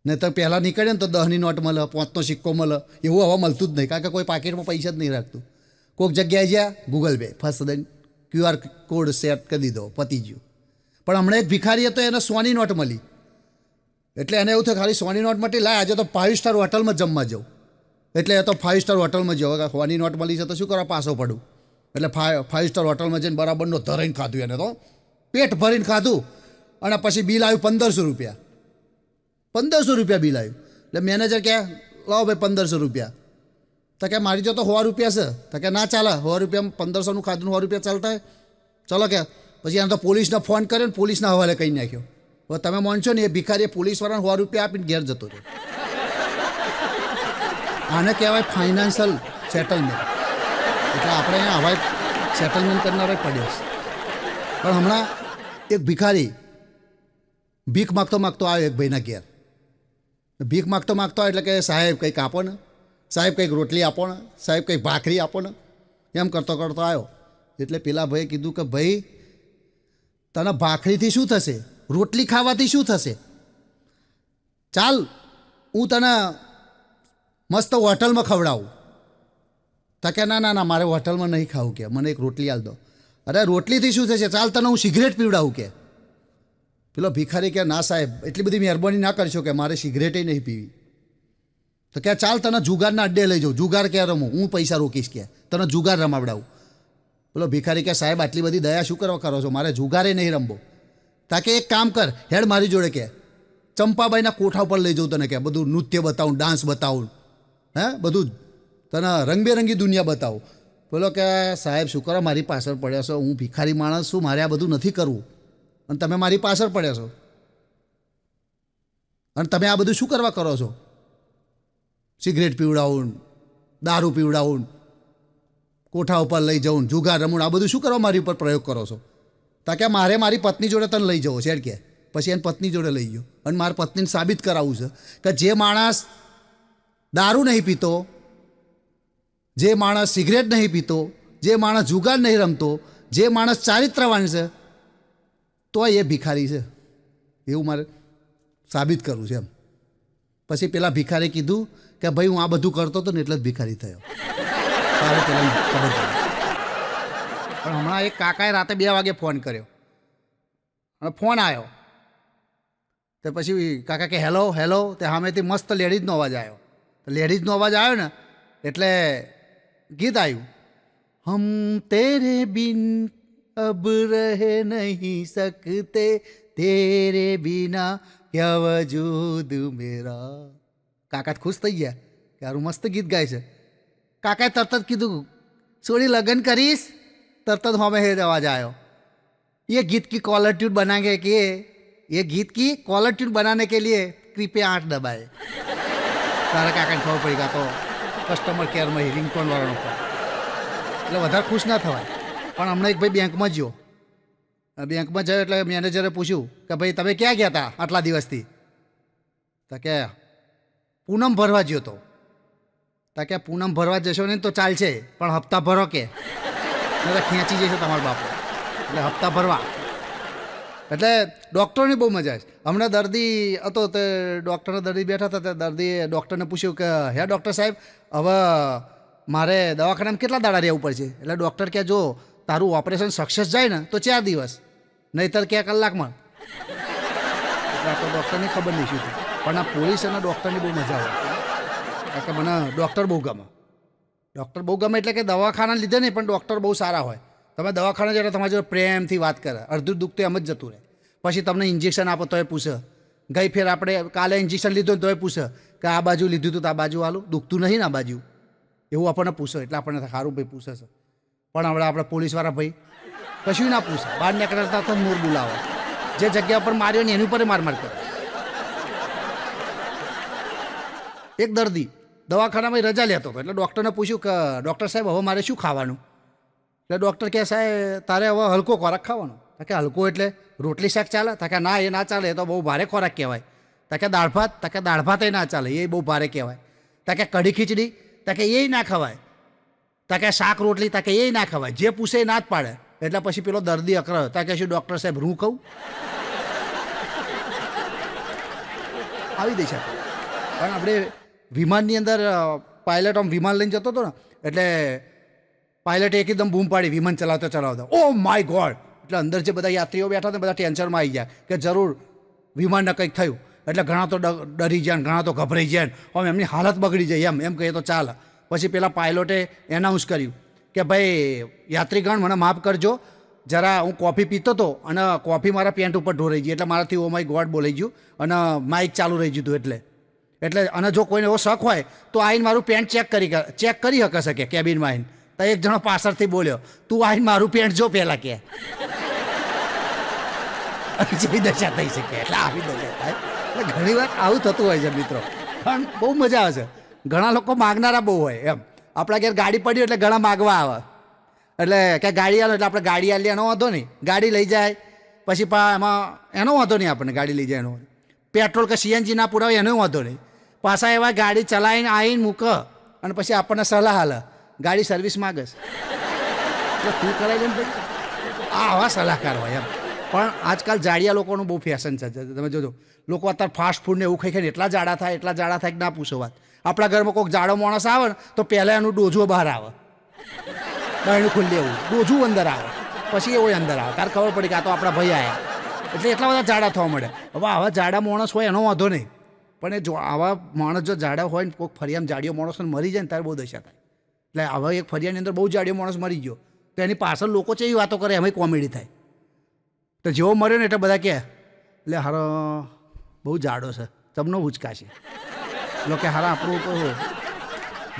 નહીં તો પહેલાં નીકળે ને તો 10ની નોટ મળે, 5નો સિક્કો મળે, એવું હવે મળતું જ નહીં, કારણ કે કોઈ પાકીટમાં પૈસા જ નહીં રાખતું. કોઈક જગ્યાએ જ્યાં ગૂગલ પે ફર્સ્ટ દઈને QR કોડ સેટ કરી દીધો, પતી ગયું. પણ હમણાં એક ભિખારી હતો, એને 100ની નોટ મળી, એટલે એને એવું થયું ખાલી 100ની નોટ મળી, લાય આજે તો 5 સ્ટાર હોટલમાં જમવા જાઉં. એટલે એ તો 5 સ્ટાર હોટલમાં જાઉં, 100ની નોટ મળી છે તો શું કરવા પાછો પડું. એટલે 5 સ્ટાર હોટલમાં જઈને બરાબરનો ધરાઈને ખાધું, એને તો પેટ ભરીને ખાધું. અને પછી બિલ આવ્યું 1500 રૂપિયા, 1500 રૂપિયા બિલ આવ્યું. એટલે મેનેજર કહે લાવો ભાઈ 1500 રૂપિયા. તો કે મારી જો તો 100 રૂપિયા છે. તો કે ના ચાલે, 100 રૂપિયા 1500નું ખાધું 100 રૂપિયા ચાલતા ચલો કે. પછી એને તો પોલીસને ફોન કર્યો ને પોલીસના હવાલે કહી નાખ્યો. હવે તમે માનશો ને એ ભિખારીએ પોલીસવાળાને 100 રૂપિયા આપીને ઘેર જતો રહ્યો. આને કહેવાય ફાઇનાન્શિયલ સેટલમેન્ટ. એટલે આપણે અહીંયા હવાઈ સેટલમેન્ટ કરનારો પડ્યો છે. પણ હમણાં એક ભિખારી ભીખ માગતો આવ્યો એક ભાઈના ઘેર. ભીખ માગતો આવ્યો એટલે કે સાહેબ કંઈક આપો ને, સાહેબ કંઈક રોટલી આપો ને, સાહેબ કંઈક ભાખરી આપો ને, એમ કરતો આવ્યો. એટલે પેલા ભાઈએ કીધું કે ભાઈ તને ભાખરીથી શું થશે, રોટલી ખાવાથી શું થશે? ચાલ હું તને મસ્ત હોટલમાં ખવડાવું. તો કે ના મારે હોટલમાં નહીં ખાવું કે, મને એક રોટલી આલ દો. અરે રોટલીથી શું થશે, ચાલ તને હું સિગરેટ પીવડાવું કે. પેલો ભિખારી કે ના સાહેબ એટલી બધી મહેરબાની ના કરશો કે મારે સિગરેટે નહીં પીવી. તો કે ચાલ તને જુગારના અડ્ડે લઈ જાઉં, જુગાર ક્યાં રમું, હું પૈસા રોકીશ કે તને જુગાર રમાવડાવું. બોલો ભિખારી કે સાહેબ આટલી બધી દયા શું કરવા કરો છો, મારે જુગારે નહીં રમવો. તાકે એક કામ કર, હેડ મારી જોડે કે ચંપાબાઈના કોઠા ઉપર લઈ જાઉં તને, કે બધું નૃત્ય બતાવું, ડાન્સ બતાવું, હે બધું તને રંગબેરંગી દુનિયા બતાવું. બોલો કે સાહેબ શું કરો, મારી પાછળ પડ્યા છો, હું ભિખારી માણસ છું, મારે આ બધું નથી કરવું અને તમે મારી પાછળ પડ્યા છો અને તમે આ બધું શું કરવા કરો છો, સિગરેટ પીવડાવું, દારૂ પીવડાવું, કોઠા ઉપર લઈ જવું, જુગાર રમવું, આ બધું શું કરવા મારી ઉપર પ્રયોગ કરો છો. તાકે મારે મારી પત્ની જોડે તને લઈ જવો છે કે પછી એની પત્ની જોડે લઈ ગયો અને મારી પત્નીને સાબિત કરાવવું છે કે જે માણસ દારૂ નહીં પીતો, જે માણસ સિગરેટ નહીં પીતો, જે માણસ જુગાર નહીં રમતો, જે માણસ ચારિત્રવાન છે, તો એ ભિખારી છે એવું મારે સાબિત કરવું છે એમ. પછી પેલા ભિખારી કીધું કે ભાઈ હું આ બધું કરતો હતો ને એટલે જ ભિખારી થયો. તારે પેલા ખબર પડી. પણ હમણાં એક કાકાએ રાતે 2 વાગે ફોન કર્યો અને ફોન આવ્યો તો પછી કાકા કે હેલો હેલો, તે સામેથી મસ્ત લેડીઝનો અવાજ આવ્યો. તો લેડીઝનો અવાજ આવ્યો ને એટલે ગીત આવ્યું, હમ તેરે બિન અબ રહે નહીં સકતે, તેરે બિના યા વજૂદ મેરા. કાકા ખુશ થઈ ગયા કે હારું મસ્ત ગીત ગાય છે. કાકાએ તરત જ કીધું છોડી લગ્ન કરીશ, તરત જ હમે હે અવાજ આવ્યો, ये गीत की कॉलर ट्यून बनाने के ये गीत की कॉलर ट्यून बनाने के लिए कृपया 8 दबाए. તારા કાકાને ખબર પડી ગયા તો કસ્ટમર કેરમાં રિંગટોન વાળાનો ફોન. એટલે વધારે ખુશ ના થવાય. પણ હમણાં એક ભાઈ બેંકમાં ગયો, બેંકમાં ગયો એટલે મેનેજરે પૂછ્યું કે ભાઈ તમે ક્યાં ગયા હતા આટલા દિવસથી. તો કે પૂનમ ભરવા ગયો તો. તો કે પૂનમ ભરવા જશો ને તો ચાલશે પણ હપ્તા ભરો કે ખેંચી જશે તમારો બાપો, એટલે હપ્તા ભરવા. એટલે ડૉક્ટરની બહુ મજા છે. હમણાં દર્દી હતો તે ડૉક્ટરના દર્દી બેઠા હતા, તે દર્દીએ ડૉક્ટરને પૂછ્યું કે હે ડૉક્ટર સાહેબ હવે મારે દવાખાનામાં કેટલા દાડા રહેવું પડશે. એટલે ડૉક્ટર કહે જો તારું ઓપરેશન સક્સેસ જાય ને તો 4 દિવસ, નહીંતર કે કલાકમાં. એટલે તો ડૉક્ટરની ખબર નહીં શું થયું. પણ આ પોલીસ અને ડૉક્ટરની બહુ મજા આવે, કારણ કે મને ડૉક્ટર બહુ ગમે. ડૉક્ટર બહુ ગમે એટલે કે દવાખાના લીધે નહીં પણ ડૉક્ટર બહુ સારા હોય. તમે દવાખાના જયારે તમારી જોડે પ્રેમથી વાત કરે, અડધું દુઃખ તો એમ જ જતું રહે. પછી તમને ઇન્જેક્શન આપો તોય પૂછે, ગઈ ફેર આપણે કાલે ઇન્જેક્શન લીધું તોય પૂછે કે આ બાજુ લીધું હતું તો આ બાજુ આલું, દુખતું નહીં ને આ બાજુ, એવું આપણને પૂછે. એટલે આપણને સારું ભાઈ પૂછે છે. પણ હમણાં આપણે પોલીસવાળા ભાઈ કશું ના પૂછે, બહાર નીકળતા તો મોર બોલાવો, જે જગ્યા પર માર્યો ને એની ઉપર માર કરે. એક દર્દી દવાખાનામાં રજા લેતો હતો એટલે ડૉક્ટરને પૂછ્યું કે ડૉક્ટર સાહેબ હવે મારે શું ખાવાનું. એટલે ડૉક્ટર કહે સાહેબ તારે હવે હલકો ખોરાક ખાવાનો. કે હલકો એટલે રોટલી શાક ચાલે? કે ના એ ના ચાલે, એ તો બહુ ભારે ખોરાક કહેવાય. કે દાળ ભાત? કે દાળ ભાત એ ના ચાલે, એ બહુ ભારે કહેવાય. કે કઢી ખીચડી? કે એ ના ખવાય. કે શાક રોટલી? કે એ ના ખવાય. જે પૂછે એ ના જ પાડે. એટલે પછી પેલો દર્દી અકળાયો. કે શું ડૉક્ટર સાહેબ હું કહું? આવી દે છે. પણ આપણે વિમાનની અંદર પાયલટ આમ વિમાન લઈને જતો હતો ને એટલે પાયલટે એકદમ બૂમ પાડી વિમાન ચલાવતા ઓ માય ગોડ. એટલે અંદર જે બધા યાત્રીઓ બેઠા હતા બધા ટેન્શનમાં આવી ગયા કે જરૂર વિમાનને કંઈક થયું. એટલે ઘણા તો ડરી જાય ને ઘણા તો ગભરાઈ જાય ને આમ એમની હાલત બગડી જાય એમ કહીએ તો ચાલે. પછી પેલા પાયલોટે એનાઉન્સ કર્યું કે ભાઈ યાત્રીગણ મને માફ કરજો, જરા હું કોફી પીતો હતો અને કોફી મારા પેન્ટ ઉપર ઢોરાઈ ગઈ એટલે મારાથી ઓ માય ગોડ બોલાઈ ગયું અને માઇક ચાલુ રહી ગયું એટલે અને જો કોઈને એવો શક હોય તો આવીને મારું પેન્ટ ચેક કરી શકે કેબિનમાં આવીને. તો એક જણો પાછળથી બોલ્યો તું આવીને મારું પેન્ટ જો પહેલાં કે જેવી દશા થઈ શકે. એટલે આવી દશા થાય. એટલે ઘણી વાર આવું થતું હોય છે મિત્રો, પણ બહુ મજા આવે છે. ઘણા લોકો માગનારા બહુ હોય એમ. આપણા ઘેર ગાડી પડી એટલે ઘણા માગવા આવે એટલે કે ગાડી આલો એટલે આપણે ગાડી આલીએ એનો વાંધો નહીં, ગાડી લઈ જાય પછી એમાં એનો વાંધો નહીં, આપણને ગાડી લઈ જાય એનો પેટ્રોલ કે સીએનજી ના પુરાવે એનો વાંધો નહીં. પાછા એવા ગાડી ચલાવીને આવીને મૂકે અને પછી આપણને સલાહ હાલે ગાડી સર્વિસ માગે એટલે તું કરાવી લે ને ભાઈ. આવા સલાહકાર હોય એમ. પણ આજકાલ જાડિયા લોકોનું બહુ ફેશન છે. તમે જોજો લોકો અત્યારે ફાસ્ટ ફૂડને એવું ખાઈ એટલા જાડા થાય કે ના પૂછો વાત. આપણા ઘરમાં કોઈક જાડો માણસ આવે ને તો પહેલાં એનું ડોઝું બહાર આવે, બહેનું ખુલ્લી એવું ડોઝું અંદર આવે, પછી એવો અંદર આવે તારે ખબર પડી કે આ તો આપણા ભાઈ આવ્યા. એટલે એટલા બધા જાડા થવા મળે. હવે આવા જાડા માણસ હોય એનો વાંધો નહીં, પણ એ જો આવા માણસ જો જાડા હોય ને કોઈક ફરિયામાં જાડીઓ માણસને મરી જાય ને ત્યારે બહુ દશા થાય. એટલે આવા એક ફરિયાની અંદર બહુ જાડીઓ માણસ મરી ગયો તો એની પાછળ લોકો છે એવી વાતો કરે, એમાં કોમેડી થાય. તો જેવો મર્યો ને એટલે બધા કહે એટલે હારો બહુ જાડો છે, તમને ઉચકાશે. એટલે કે હારા આપણું તો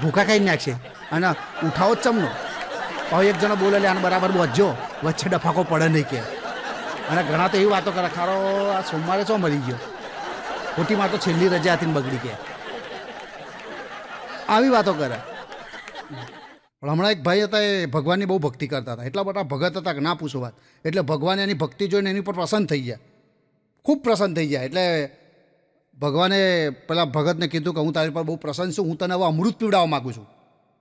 ભૂખા ખાઈ નાખશે અને ઉઠાવો જ ચમનો. હવે એક જણો બોલે આને બરાબર બોજજો, વચ્ચે ડફાકો પડે નહીં કે. અને ઘણા તો એવી વાતો કરે, ખારો આ સોમવારે ચો મરી ગયો, ખોટી માં તો છેલ્લી રજા હતી ને બગડી કે. આવી વાતો કરે. પણ હમણાં એક ભાઈ હતા, એ ભગવાનની બહુ ભક્તિ કરતા હતા, એટલા બધા ભગત હતા કે ના પૂછો વાત. એટલે ભગવાને એની ભક્તિ જોઈને એની પર પ્રસન્ન થઈ ગયા, ખૂબ પ્રસન્ન થઈ ગયા. એટલે ભગવાને પેલા ભગતને કીધું કે હું તારી પર બહુ પ્રસન્ન છું, હું તને હવે અમૃત પીવડાવવા માગું છું.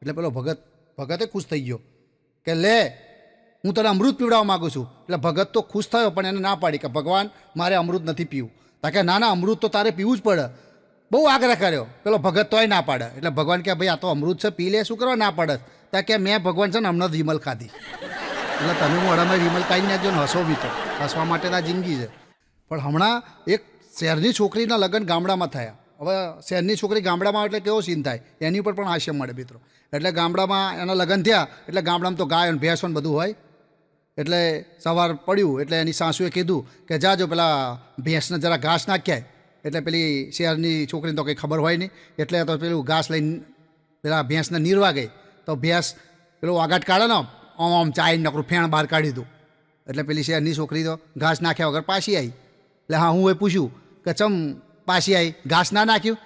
એટલે પેલો ભગતે ખુશ થઈ ગયો કે લે હું તને અમૃત પીવડાવવા માગું છું. એટલે ભગત તો ખુશ થયો પણ એને ના પાડી કે ભગવાન મારે અમૃત નથી પીવું. તા કે ના ના અમૃત તો તારે પીવું જ પડે. બહુ આગ્રહ કર્યો, પેલો ભગત તોય ના પાડે. એટલે ભગવાન કે ભાઈ આ તો અમૃત છે, પી લે, શું કરવા ના પાડે. તા કે મેં ભગવાન છે ને હમણાં વિમલ ખાધી. એટલે તમે મોઢામાં વિમલ કાઢી નાખજો ને હસો બી તો, હસવા માટેના જિંદગી છે. પણ હમણાં એક શહેરની છોકરીના લગ્ન ગામડામાં થયા. હવે શહેરની છોકરી ગામડામાં એટલે કેવો સીન થાય એની ઉપર પણ આશય મળે મિત્રો. એટલે ગામડામાં એના લગ્ન થયા, એટલે ગામડામાં તો ગાય અને ભેંસ ને બધું હોય. એટલે સવાર પડ્યું એટલે એની સાસુએ કીધું કે જાજો પેલા ભેંસને જરા ઘાસ નાખ્યા. એટલે પેલી શહેરની છોકરીને તો કંઈ ખબર હોય નહીં, એટલે તો પેલું ઘાસ લઈને પેલા ભેંસને નીરવા ગઈ. તો ભેંસ પેલું વાગાટ કાઢે ને આમ ચાઈને નકરું ફેણ બહાર કાઢી દઉં. એટલે પેલી શહેરની છોકરી તો ઘાસ નાખ્યા વગર પાછી આવી. એટલે હા હું એ પૂછ્યું કે ચમ પાછી આવી, ઘાસ ના નાખ્યું?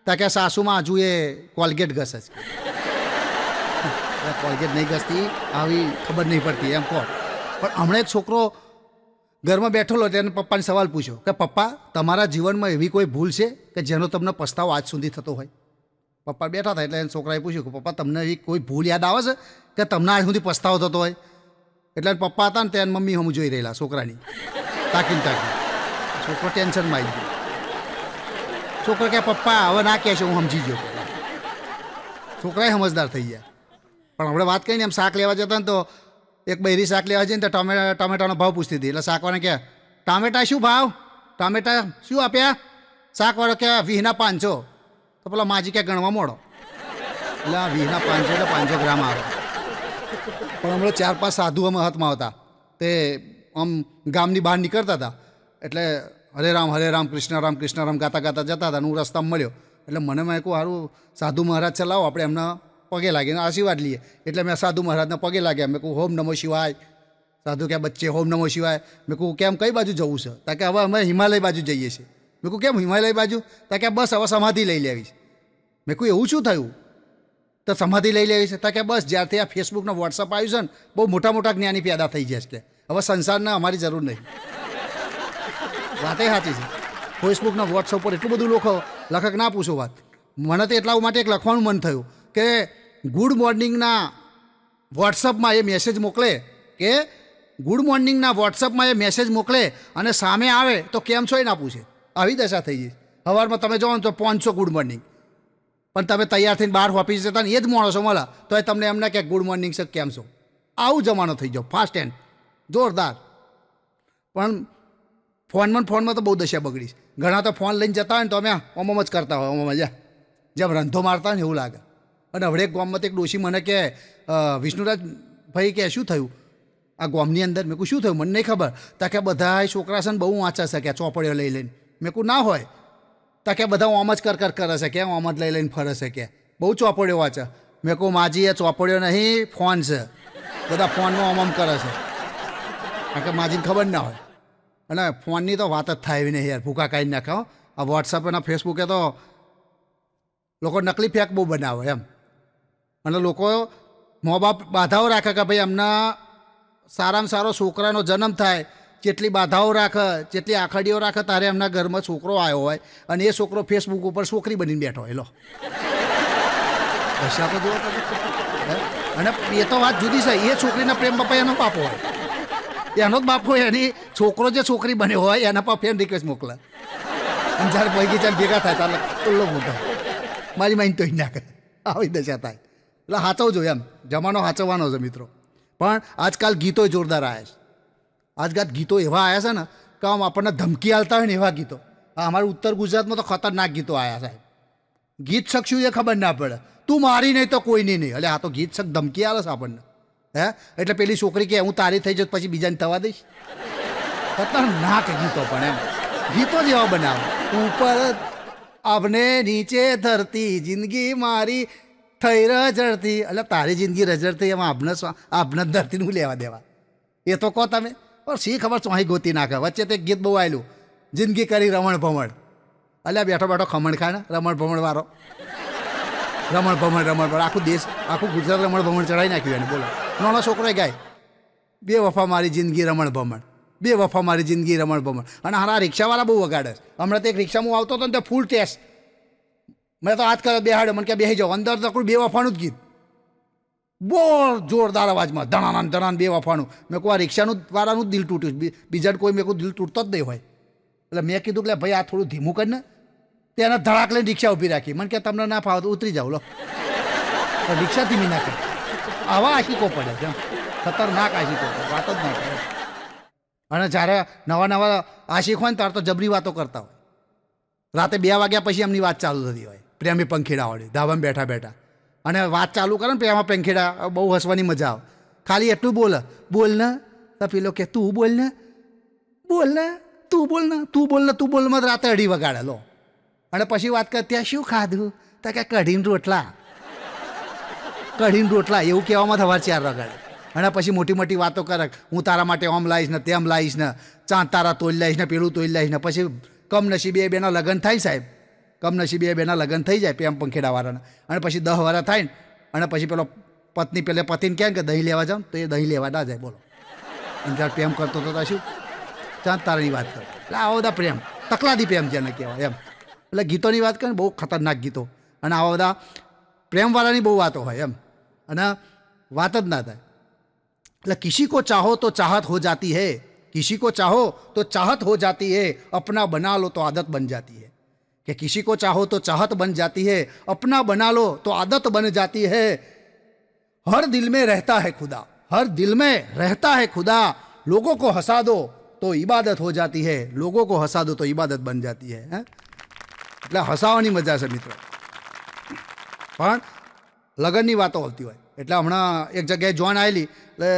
તા કે સાસુમાં હજુ એ કોલગેટ ઘસે છે. કોલગેટ નહીં ઘસતી આવી ખબર નહીં પડતી એમ કહો. પણ હમણાં એક છોકરો ઘરમાં બેઠેલો તેને પપ્પાને સવાલ પૂછ્યો કે પપ્પા તમારા જીવનમાં એવી કોઈ ભૂલ છે કે જેનો તમને પસ્તાવો આજ સુધી થતો હોય? પપ્પા બેઠા હતા એટલે એને છોકરાએ પૂછ્યું કે પપ્પા તમને એવી કોઈ ભૂલ યાદ આવે છે કે તમને આજ સુધી પસ્તાવો થતો હોય? એટલે પપ્પા હતા ને તેને મમ્મી હમ જોઈ રહેલા છોકરાની તાકીને તાકી. છોકરો ટેન્શનમાં આવી ગયો. છોકરો કે પપ્પા હવે ના કહેશો, હું સમજી ગયો. છોકરાએ સમજદાર થઈ ગયા. પણ આપણે વાત કરીને એમ શાક લેવા જતા ને તો એક બૈરી શાક લેવા જઈને તો ટમેટાનો ભાવ પૂછતી હતી. એટલે શાકવાળાને કહે ટામેટા શું ભાવ? ટામેટા શું આપ્યા? શાકવાળો કે 20/500. તો પેલા માજી કે ગણવા મોડો. એટલે 20/500 એટલે 500 ગ્રામ આવે. પણ હમણાં 4-5 સાધુ અમે હાથમાં હતા, તે આમ ગામની બહાર નીકળતા હતા. એટલે હરે રામ કૃષ્ણ રામ ગાતા ગાતા જતા હતા. હું રસ્તામાં મળ્યો એટલે મને મેં કહું સારું સાધુ મહારાજ છે, લાવો આપણે એમના પગે લાગીને આશીર્વાદ લઈએ. એટલે મેં સાધુ મહારાજના પગે લાગ્યા. મેં કહું હોમ નમો શિવાય. સાધુ કે બચ્ચે હોમ નમો શિવાય. મેં કહું કેમ કઈ બાજુ જવું છે? તા કે હવે અમે હિમાલય બાજુ જઈએ છીએ. મેં કહું કેમ હિમાલય બાજુ? તા કે બસ હવે સમાધિ લઈ લેવી છે. મેં કહું એવું શું થયું? તો સમાધિ લઈ લેવી છે? તા કે બસ જ્યારથી આ ફેસબુકનો વોટ્સઅપ આવ્યું છે ને બહુ મોટા મોટા જ્ઞાની પેદા થઈ જાય છે, હવે સંસારના અમારી જરૂર નહીં. વાતે સાચી છે. ફેસબુકના વોટ્સઅપ પર એટલું બધું લોકો લખક ના પૂછો વાત. મને તો એટલા માટે એક લખવાનું મન થયું કે ગુડ મોર્નિંગના વોટ્સઅપમાં એ મેસેજ મોકલે કે ગુડ મોર્નિંગના વોટ્સઅપમાં એ મેસેજ મોકલે અને સામે આવે તો કેમ છો એ ના પૂછે. આવી દશા થઈ ગઈ. સવારમાં તમે જાઓ ને તો 500 ગુડ મોર્નિંગ, પણ તમે તૈયાર થઈને બહાર ઓફિસ જતા ને એ જ માણસો મળે તો એ તમને એમને કે ગુડ મોર્નિંગ છે કેમ છો. આવું જમાનો થઈ ગયો ફાસ્ટ એન્ડ જોરદાર. પણ ફોનમાં તો બહુ દશા બગડી. ઘણા તો ફોન લઈને જતા હોય ને તો અમે ઓમમ જ કરતા હોય, ઓમમ મજા જેમ રંધો મારતા હોય ને એવું લાગે. અને હવે એક ગામમાં એક ડોશી મને કે વિષ્ણુરાજ ભાઈ કે શું થયું આ ગામની અંદર? મેં કહું શું થયું? મને નહીં ખબર. તા કે બધા છોકરા છે ને બહુ વાંચે છે કે ચોપડીઓ લઈ લઈને. મેં કહું ના હોય. તા કે બધા ઓમ જ કર કરે છે કે ઓમ જ લઈ લઈને ફરે છે કે બહુ ચોપડીઓ વાંચે. મેં કહું માજી એ ચોપડીઓ નહીં ફોન છે, બધા ફોનમાં ઓમ કરે છે. કારણ કે માજીને ખબર ના હોય. અને ફોનની તો વાત જ થાય એવી નહીં યાર, ભૂકા કાઢી નાખે. આ વોટ્સઅપ અને ફેસબુકે તો લોકો નકલી ફેક બહુ બનાવે એમ. અને લોકો મા બાપ બાધાઓ રાખે કે ભાઈ એમના સારામાં સારો છોકરાનો જન્મ થાય જેટલી બાધાઓ રાખે, જેટલી આખડીઓ રાખે તારે એમના ઘરમાં છોકરો આવ્યો હોય અને એ છોકરો ફેસબુક ઉપર છોકરી બનીને બેઠો હોય. લો દશા તો જુઓ. અને એ તો વાત જુદી છે. એ છોકરીના પ્રેમ બાપા એનો બાપ હોય, એનો જ બાપ હોય. એની છોકરો જે છોકરી બન્યો હોય એના પર ફ્રેન્ડ રિક્વેસ્ટ મોકલે. અને જ્યારે બગીચા ભેગા થાય ત્યારે ખુલ્લો મોટા મારી માઇન્ડ તો નાખે. આવી દશા થાય. એટલે સાચવજો એમ, જમાનો સાચવવાનો છે મિત્રો. પણ આજકાલ ગીતો જોરદાર આવ્યા છે. આજકાલ ગીતો એવા આવ્યા છે ને કે આમ આપણને ધમકી આલતા હોય ને એવા ગીતો. અમારા ઉત્તર ગુજરાતમાં તો ખતરનાક ગીતો આવ્યા સાહેબ. ગીત શક શું એ ખબર ના પડે. તું મારી નહીં તો કોઈની નહીં. એટલે આ તો ગીત શક ધમકી આવે છે આપણને. હે એટલે પેલી છોકરી કે હું તારી થઈ જત પછી બીજાને થવા દઈશ. ખતરનાક ગીતો પણ એમ ગીતો જેવા બનાવે. ઉપર આપને નીચે ધરતી જિંદગી મારી થઈ રજડતી. એટલે તારી જિંદગી રજડતી એમાં આપણે ધરતીનું લેવા દેવા. એ તો કહો તમે. પણ શી ખબર ચોહી ગોતી નાખે. વચ્ચે તો એક ગીત બહુ આવેલું, જિંદગી કરી રમણ ભમણ. એટલે બેઠો બેઠો ખમણ ખાય ને રમણ ભમણ વાળો. રમણ ભમણ આખું દેશ આખું ગુજરાત રમણ ભમણ ચડાવી નાખ્યું એને. બોલો નાનો છોકરોએ ગાય બે વફા મારી જિંદગી રમણ ભમણ, બે વફા મારી જિંદગી રમણ ભમણ. અને હારા રિક્ષાવાળા બહુ વગાડે. હમણાં તો એક રિક્ષામાં આવતો હતો ને તો ફૂલ ટેસ્ટ મેં તો હાથ કર્યો બેહાડ્યો. મને કે બેસી જાઓ. અંદર તકડું બે વફાનું જ ગીત બહુ જોરદાર અવાજમાં ધણાના ધણાન બે વફાનું. મેં કહું આ રિક્ષાનું વાળાનું જ દિલ તૂટ્યું. બીજાને કોઈ મેં કહું દિલ તૂટતો જ નહીં હોય. એટલે મેં કીધું કે ભાઈ આ થોડું ધીમું કરીને તેને ધડાક લઈને રિક્ષા ઊભી રાખી. મને કે તમને ના ફાવે તો ઉતરી જાઓ લો. તો રિક્ષા ધીમી નાખે. આવા આશિકો પડે છે. ખતરનાક આશિકો વાત જ ના કરે. અને જ્યારે નવા નવા આશિક હોય ને ત્યારે તો જબરી વાતો કરતા હોય. રાતે 2 વાગ્યા પછી એમની વાત ચાલુ થતી હોય. પ્રેમી પંખીડાવાળી ધાબામાં બેઠા બેઠા અને વાત ચાલુ કરે ને પ્રેમા પંખીડા બહુ હસવાની મજા આવે. ખાલી એટલું બોલ ને તો પેલો કે તું બોલ ને તું બોલમાં રાતે 2:30 વગાડે લો. અને પછી વાત કર ત્યાં શું ખાધું તો કે કઢીને રોટલા એવું કહેવામાં સવાર 4 વગાડે. અને પછી મોટી મોટી વાતો કરે હું તારા માટે ઓમ લાવીશ ને તેમ લાવીશ ને ચાંદ તારા તોડી લાવીશ ને પેલું તોડી લાવીશ ને. પછી કમનસીબે એ બેના લગ્ન થાય સાહેબ. કમનસીબે એ બેના લગ્ન થઈ જાય પ્રેમ પંખીડાવાળાના. અને પછી 10 વર્ષ થાય ને અને પછી પેલો પત્ની પેલે પતિને કહે કે દહીં લેવા જાઓ તો એ દહીં લેવા ના જાય. બોલો અને જ્યારે પ્રેમ કરતો હતો શું ચાંદ તારાની વાત કરે. એટલે આવા બધા પ્રેમ તકલાદી પ્રેમ જેને કહેવાય એમ. એટલે ગીતોની વાત કરે ને બહુ ખતરનાક ગીતો. અને આવા બધા પ્રેમવાળાની બહુ વાતો હોય એમ. અને વાત જ ના થાય. એટલે કિસી કો ચાહો તો ચાહત હો જાતી હૈ, किसी को चाहो तो चाहत हो जाती है, अपना बना लो तो आदत बन जाती है. कि किसी को चाहो तो चाहत बन जाती है, अपना बना लो तो आदत बन जाती है. हर दिल में रहता है खुदा, हर दिल में रहता है खुदा. लोगों को हंसा दो तो इबादत हो जाती है, लोगों को हंसा दो तो इबादत बन जाती है. એટલે હસાવાની મજા છે મિત્રો. પણ લગ્નની વાતો આવતી હોય. એટલે હમણાં એક જગ્યાએ જોન આવેલી. એટલે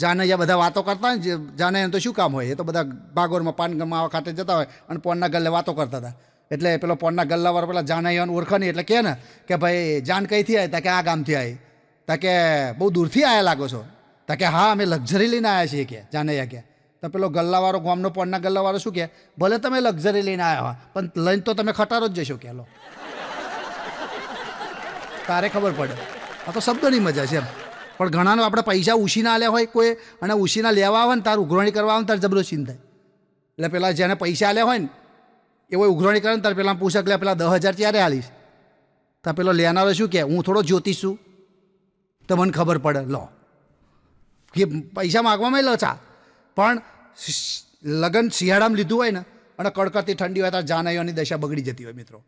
જાનૈયા બધા વાતો કરતા હોય. જાનૈયાને તો શું કામ હોય, એ તો બધા ભાગોરમાં પાનગરમાં ખાતે જતા હોય અને પોનના ગલ્લે વાતો કરતા હતા. એટલે પેલો પોનના ગલ્લાવાળો પેલા જાનૈયાને ઓળખે નહીં. એટલે કહે ને કે ભાઈ જાન કઈથી આવી? તા કે આ ગામથી આવી. તા કે બહુ દૂરથી આવ્યા લાગો છો? તા કે હા અમે લક્ઝરી લઈને આવ્યા છીએ કે જાનૈયા કે. તો પેલો ગલ્લાવાળો ગામનો પોનના ગલ્લાવાળો શું કહે, ભલે તમે લક્ઝરી લઈને આવ્યા હોય પણ લઈને તો તમે ખટારો જ જશો કે. લો તારે ખબર પડે. આ તો શબ્દોની મજા છે એમ. પણ ઘણાનો આપણે પૈસા ઉછીના આલ્યા હોય કોઈ અને ઉછીના લેવા આવે ને તાર ઉઘરાણી કરવા આવે ને તાર જબરો સીન થાય. એટલે પેલા જેને પૈસા આલ્યા હોય ને એવો ઉઘરાણી કરે ને તાર પેલા પૂછે કે પેલા 10,000 ક્યારે આલીશ? તો પેલો લેનારો શું કહે, હું થોડો જ્યોતિષ છું તો મને ખબર પડે. લો કે પૈસા માગવામાં લચા. પણ લગ્ન શિયાળામાં લીધું હોય ને અને કડકડતી ઠંડી હોય ત્યારે જાનૈયાની દશા બગડી જતી હોય મિત્રો.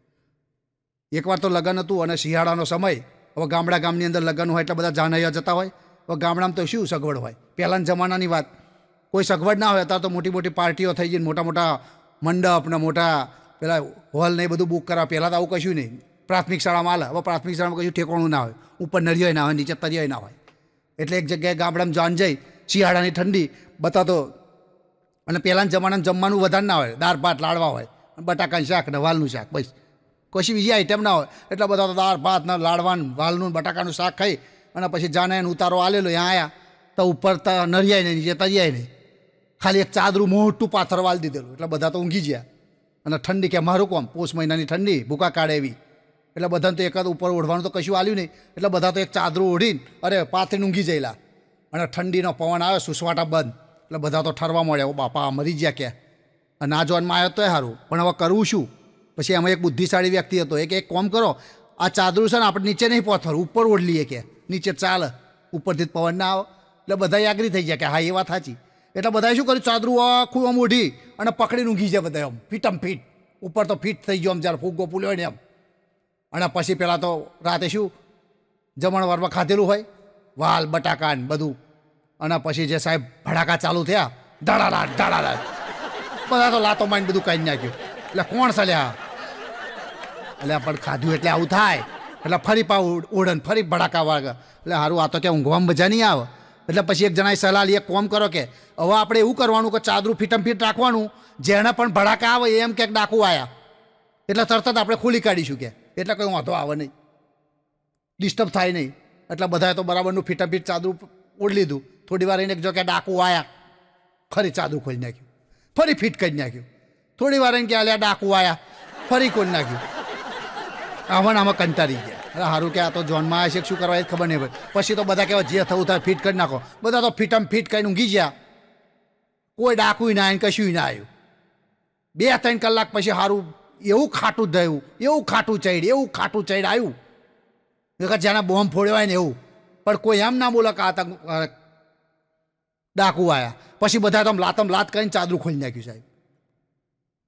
એકવાર તો લગ્ન હતું અને શિયાળાનો સમય. હવે ગામની અંદર લગ્ન હોય એટલે બધા જાનૈયા જતા હોય. હવે ગામડામાં તો શું સગવડ હોય, પહેલાંના જમાનાની વાત. કોઈ સગવડ ના હોય ત્યારે તો મોટી મોટી પાર્ટીઓ થઈ જઈને મોટા મોટા મંડપ ને મોટા પેલા હોલ ને એ બધું બુક કરાવે. પહેલાં તો આવું કશું નહીં. પ્રાથમિક શાળામાં હાલે. હવે પ્રાથમિક શાળામાં કશું ઠેકોણું ના હોય. ઉપર નરિયોય ના હોય, નીચે તરિયોય ના હોય. એટલે એક જગ્યાએ ગામડામાં જાન જઈ શિયાળાની ઠંડી બતાતો. અને પહેલાંના જમાનામાં જમવાનું વધારે ના હોય. દાળ ભાત લાડવા હોય, બટાકાનું શાક ને વાલનું શાક, બસ કશી બીજી આઈટમ ના હોય. એટલે બધા તો દાળ ભાત ને લાડવાનું વાલનું બટાકાનું શાક ખાઈ અને પછી જાનૈયાનો ઉતારો આલેલો. ત્યાં આવ્યા તો ઉપર તો નરિયાય નહીં, નીચે તરિયાય નહીં. ખાલી એક ચાદરું મોટું પાથર વાલ દીધેલું. એટલે બધા તો ઊંઘી ગયા. અને ઠંડી કે મારું કોમ, પોષ મહિનાની ઠંડી ભૂકા કાઢે એવી. એટલે બધાને તો એકાદ ઉપર ઓઢવાનું તો કશું આલ્યું નહીં. એટલે બધા તો એક ચાદરું ઓઢીને અરે પાથરીને ઊંઘી જયેલા. અને ઠંડીનો પવન આવે, સુસવાટા બંધ. એટલે બધા તો ઠરવા મળ્યા, ઓ બાપા મરી ગયા કે. અને આ જોનમાં આવ્યો તોય સારું, પણ હવે કરવું શું? પછી એમાં એક બુદ્ધિશાળી વ્યક્તિ હતો. એક કોમ કરો, આ ચાદરું છે ને આપણે નીચે નહીં પથર ઉપર ઓઢ લઈએ કે, નીચે ચાલે, ઉપરથી પવન ના આવે. એટલે બધા આગ્રી થઈ ગયા કે હા એ વાત સાચી. એટલે બધાએ શું કર્યું, ચાદરું આખું આમ ઓઢી અને પકડીને ઊંઘી જાય બધા આમ ફીટમ ફીટ. ઉપર તો ફીટ થઈ ગયો આમ જ્યારે ફૂગો પુલ્યો હોય ને એમ. અને પછી પહેલાં તો રાતે શું જમણવારમાં ખાધેલું હોય, વાલ બટાકા ને બધું. અને પછી જે સાહેબ ભડાકા ચાલુ થયા, ધડાડા બધા તો લાતો માઈને બધું કાઢી નાખ્યું. એટલે કોણ સલ્યા એટલે પણ ખાધું એટલે આવું થાય એટલે ફરી પાવ ઓઢન ફરી ભડાકા વાગે એટલે સારું આ તો કે ઊંઘવામાં મજા નહીં આવે એટલે પછી એક જણાએ સલાહ લઈએ કોમ કરો કે હવે આપણે એવું કરવાનું કે ચાદરું ફીટમ ફીટ રાખવાનું જેને પણ ભડાકા આવે એમ ક્યાંક ડાકુ આવ્યા એટલે તરત જ આપણે ખુલી કાઢીશું કે એટલે કંઈ વાંધો આવે નહીં ડિસ્ટર્બ થાય નહીં એટલે બધાએ તો બરાબરનું ફીટમ ફીટ ચાદરું ઓઢી લીધું થોડી વાર એને જો કે ડાકુ આવ્યા ફરી ચાદરું ખોલી નાખ્યું ફરી ફીટ કરી નાખ્યું થોડી વાર એને કે અલ્યા ડાકુ આવ્યા ફરી ખોલી નાખ્યું આમાં કંટાળી ગયા અરે સારું કે આ તો જોનમાં આવે છે શું કરવા એ ખબર નહીં ભાઈ પછી તો બધા કહેવાય જે થવું થાય ફીટ કરી નાખો બધા તો ફીટમ ફીટ કરીને ઊંઘી ગયા કોઈ ડાકુય ના આવીને કશું ના આવ્યું 2-3 કલાક પછી સારું એવું ખાટું થયું એવું ખાટું ચડ આવ્યું જેને બોમ્બ ફોડ્યો હોય ને એવું પણ કોઈ એમ ના બોલે કે આ ડાકુ આવ્યા પછી બધા તો લાતમ લાત કરીને ચાદરું ખોલી નાખ્યું સાહેબ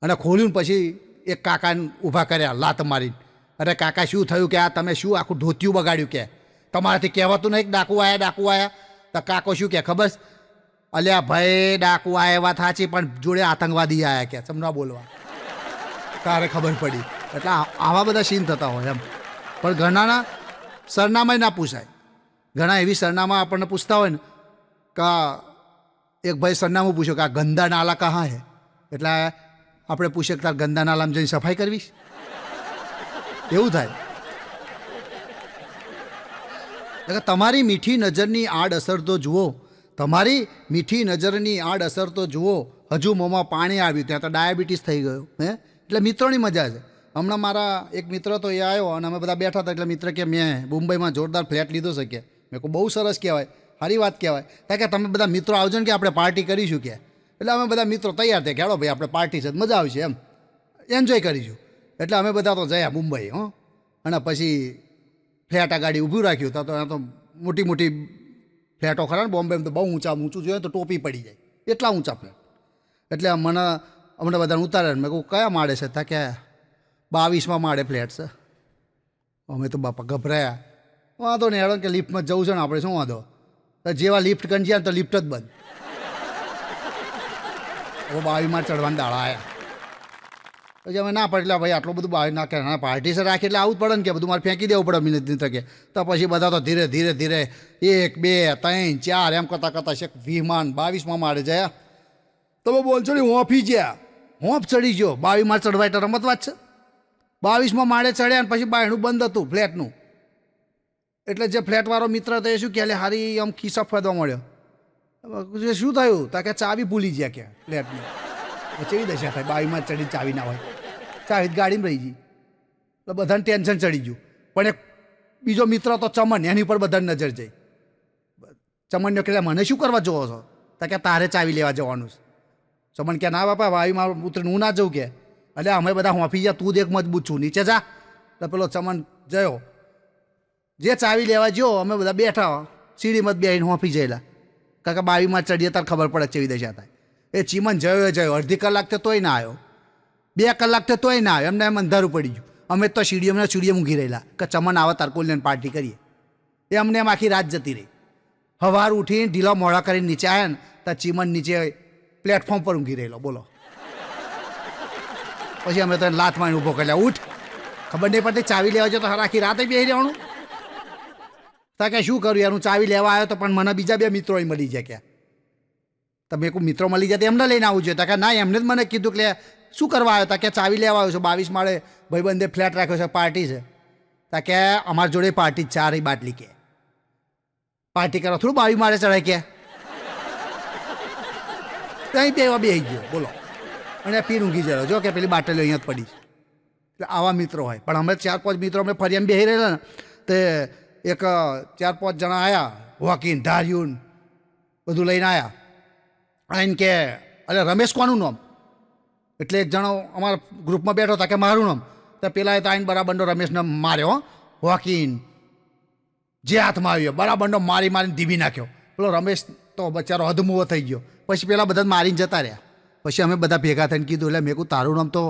અને ખોલ્યું ને પછી એક કાકાને ઊભા કર્યા લાત મારીને અરે કાકા શું થયું કે આ તમે શું આખું ધોતિયું બગાડ્યું કે તમારાથી કહેવાતું નહીં ડાકુ આવ્યા તો કાકો શું કે ખબર અલ્યા ભાઈ ડાકુ આવ્યા વાત સાચી પણ જોડે આતંકવાદી આવ્યા કે સમના બોલવા તારે ખબર પડી એટલે આવા બધા સીન થતા હોય એમ પણ ઘણાના સરનામાય ના પૂછાય ઘણા એવી સરનામા આપણને પૂછતા હોય ને કે એક ભાઈ સરનામું પૂછ્યું કે આ ગંદા નાલા કહાં હે એટલે આપણે પૂછીએ કે તાર ગંદા નાલામાં જઈને સફાઈ કરવીશ એવું થાય એટલે તમારી મીઠી નજરની આડઅસર તો જુઓ તમારી મીઠી નજરની આડઅસર તો જુઓ હજુ મોંમાં પાણી આવ્યું ત્યાં તો ડાયાબિટીસ થઈ ગયો હે એટલે મિત્રોની મજા છે હમણાં મારા એક મિત્ર તો એ આવ્યો અને અમે બધા બેઠા હતા એટલે મિત્ર કે મેં મુંબઈમાં જોરદાર ફ્લેટ લીધો છે કે મેં કહું બહુ સરસ કહેવાય સારી વાત કહેવાય કારણ કે તમે બધા મિત્રો આવજો ને કે આપણે પાર્ટી કરીશું કે એટલે અમે બધા મિત્રો તૈયાર થયા કે હેડો ભાઈ આપણે પાર્ટી છે મજા આવશે એમ એન્જોય કરીશું એટલે અમે બધા તો જયા મુંબઈ અને પછી ફ્લેટ આ ગાડી ઊભું રાખ્યું તો મોટી મોટી ફ્લેટો ખરા ને બોમ્બે તો બહુ ઊંચું જોઈએ તો ટોપી પડી જાય એટલા ઊંચા ફ્લેટ એટલે અમને બધાને ઉતારે મેં કહું કયા માળે છે તા કે 22માં માળે ફ્લેટ છે અમે તો બાપા ગભરાયા વાંધો નહીં હેડો કે લિફ્ટમાં જવું છે ને આપણે શું વાંધો તો જેવા લિફ્ટ કરી જાય તો લિફ્ટ જ બંધ હવે 22માં ચડવાના દાડા આવ્યા પછી અમે ના પડે એટલે ભાઈ આટલું બધું બહાર ના કરે પાર્ટી છે રાખી એટલે આવું જ પડે ને કે બધું મારે ફેંકી દેવું પડે મિનિટની તકે તો પછી બધા તો ધીરે ધીરે 1 2 3 4 એમ કરતાં શેક 20માં 22માં માળે જાય તમે બોલશો ને હોંફી ગયા હોંફ ચડી ગયો 22માં ચડવા એટલે રમત વાત છે 22માં માળે ચડ્યા ને પછી બાયણું બંધ હતું ફ્લેટનું એટલે જે ફ્લેટવાળો મિત્ર હતો એ શું કહે હારી આમ ખિસ્સા ફેદવા મળ્યો શું થયું તા કે ચાવી ભૂલી ગયા કે ફ્લેટની કેવી દશા થાય 22માં ચડી ચાવી ના હોય ચાવી ગાડીમાં રહી ગઈ એટલે બધાને ટેન્શન ચડી ગયું પણ એક બીજો મિત્ર તો ચમન એની પર બધાને નજર જઈ ચમનને કહે મને શું કરવા જોવો છો તા કે તારે ચાવી લેવા જવાનું છે ચમન કે ના બાપા 22માં ઉતરીને હું ના જઉં કે એટલે અમે બધા હોંફી ગયા તું દેખ મજબૂત છું નીચે જા એટલે પેલો ચમન જયો જે ચાવી લેવા ગયો અમે બધા બેઠા સીડીમાં બેહીને હોંફી જયેલા કારણ કે 22માં ચડીએ તાર ખબર પડે કેવી દશા થાય એ ચીમન જયો અડધી કલાક તો તોય ના આવ્યો 2 કલાક તો તોય ના આવ્યો એમને એમ અંધારું પડી ગયું અમે તો સીડીએ ઊંઘી રહેલા કે ચમન આવે તાર કોલ લઈને પાર્ટી કરીએ એ અમને એમ આખી રાત જતી રહી સવાર ઉઠીને ઢીલા મોડા કરીને નીચે આવ્યા ને તો ચીમન નીચે પ્લેટફોર્મ પર ઊંઘી રહેલો બોલો પછી અમે તો લાત મારીને ઊભો કર્યા ઉઠ ખબર નહીં પડતી ચાવી લેવા જો તો આખી રાતે બેસી રહેવાનું તા કે શું કરું યાર હું ચાવી લેવા આવ્યો તો પણ મને બીજા 2 મિત્રો મળી જાય ક્યાં તમે કોઈ મિત્રો મળી જાય તો એમને લઈને આવવું જોઈએ તા કે ના એમને જ મને કીધું કે શું કરવા આવ્યો તા કે ચાવી લેવા આવ્યો છો 22 માળે ભાઈબંધે ફ્લેટ રાખ્યો છે પાર્ટી છે તા કે અમારી જોડે પાર્ટી 4 બાટલી કે પાર્ટી કરવા થોડું 22 માળે ચડાય કે ત્યાં બેસી ગયો બોલો અને પીર ઊંઘી જાય જો કે પેલી બાટલીઓ અહીંયા જ પડી એટલે આવા મિત્રો હોય પણ અમે 4-5 મિત્રો અમે ફરી એમ બેસી રહેલા ને તે એક 4-5 જણા આવ્યા વોકિંગ ધાર્યું બધું લઈને આવ્યા આઈને કે અરે રમેશ કોનું નામ એટલે એક જણો અમારા ગ્રુપમાં બેઠો હતા કે મારું નામ તો પેલા તો આઈને બરાબરનો રમેશને માર્યો વોકિંગ જે હાથમાં આવ્યો બરાબરનો મારીને ધીબી નાખ્યો પેલો રમેશ તો બચારો હદમુવો થઈ ગયો પછી પેલા બધા મારીને જતા રહ્યા પછી અમે બધા ભેગા થઈને કીધું એટલે મેં કહું તારું નામ તો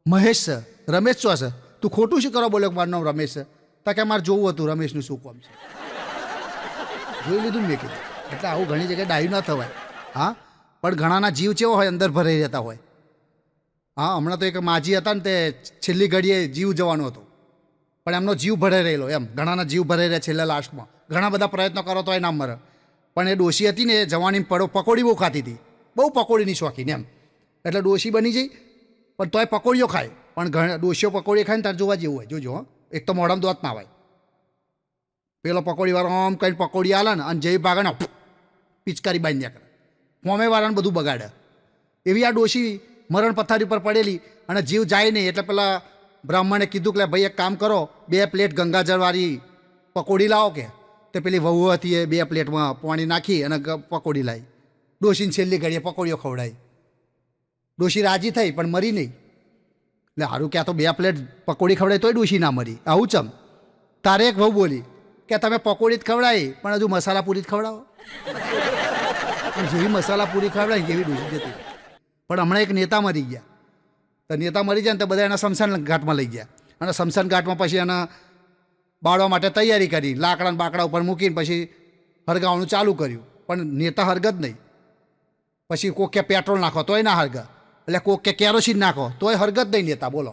મહેશ છે રમેશ શું હશે તું ખોટું શું કરો બોલ્યો મારું નામ રમેશ છે તો કે મારે જોવું હતું રમેશનું શું કામ છે જોઈ લીધું મેં કીધું એટલે આવું ઘણી જગ્યાએ ડાયું ના થવાય હા પણ ઘણાના જીવ ચેવો હોય અંદર ભરાઈ રહેતા હોય હા, હમણાં તો એક માજી હતા ને તે છેલ્લી ઘડીએ જીવ જવાનો હતો, પણ એમનો જીવ ભરાઈ રહેલો, એમ ઘણાના જીવ ભરાઈ રહ્યા છેલ્લા લાસ્ટમાં, ઘણા બધા પ્રયત્નો કરો તો એ ના મરે. પણ એ ડોશી હતી ને એ જવાની પકોડી બહુ ખાતી હતી, બહુ પકોડીની શોખીન એમ. એટલે ડોશી બની જઈ પણ તોય પકોડીઓ ખાય, પણ ઘણા ડોશીઓ પકોડી ખાય ને તાર જોવા જેવું હોય, જોજો હો. એક તો મોઢામાં દોત ના આવે, પેલો પકોડીવાળો આમ કંઈ પકોડી આલે ને અને જેવી ભાગે ને પિચકારી બાંધ્યા કરે, ફોમે વાળાને બધું બગાડે. એવી આ ડોશી મરણ પથારી પર પડેલી અને જીવ જાય નહીં એટલે પેલા બ્રાહ્મણે કીધું કે ભાઈ એક કામ કરો, 2 પ્લેટ ગંગાજળવાળી પકોડી લાવો કે. તે પેલી વહુ હતી એ 2 પ્લેટમાં પાણી નાખી અને પકોડી લાવી, ડોશીને છેલ્લી ઘડીએ પકોડીઓ ખવડાવી. ડોશી રાજી થઈ પણ મરી નહીં. એટલે સારું કે આ તો 2 પ્લેટ પકોડી ખવડાવી તોય ડોશી ના મરી. આવું ચમ. તારે એક વહુ બોલી કે તમે પકોડી જ ખવડાવી પણ હજુ મસાલા પૂરી જ ખવડાવો. પણ જેવી મસાલા પૂરી ખવડાવી જેવી ડોશી જતી. પણ હમણાં એક નેતા મરી ગયા, તો નેતા મરી જાય ને તો બધા એના સ્મશાન ઘાટમાં લઈ ગયા, અને સ્મશાન ઘાટમાં પછી એના બાળવા માટે તૈયારી કરી, લાકડા બાકડા ઉપર મૂકીને પછી હરગાવવાનું ચાલુ કર્યું. પણ નેતા હરગ જ નહીં. પછી કોક કે પેટ્રોલ નાખો તોય ના હરગ, એટલે કોક કે કેરોસીન નાખો તોય હરગ જ નહીં નેતા. બોલો.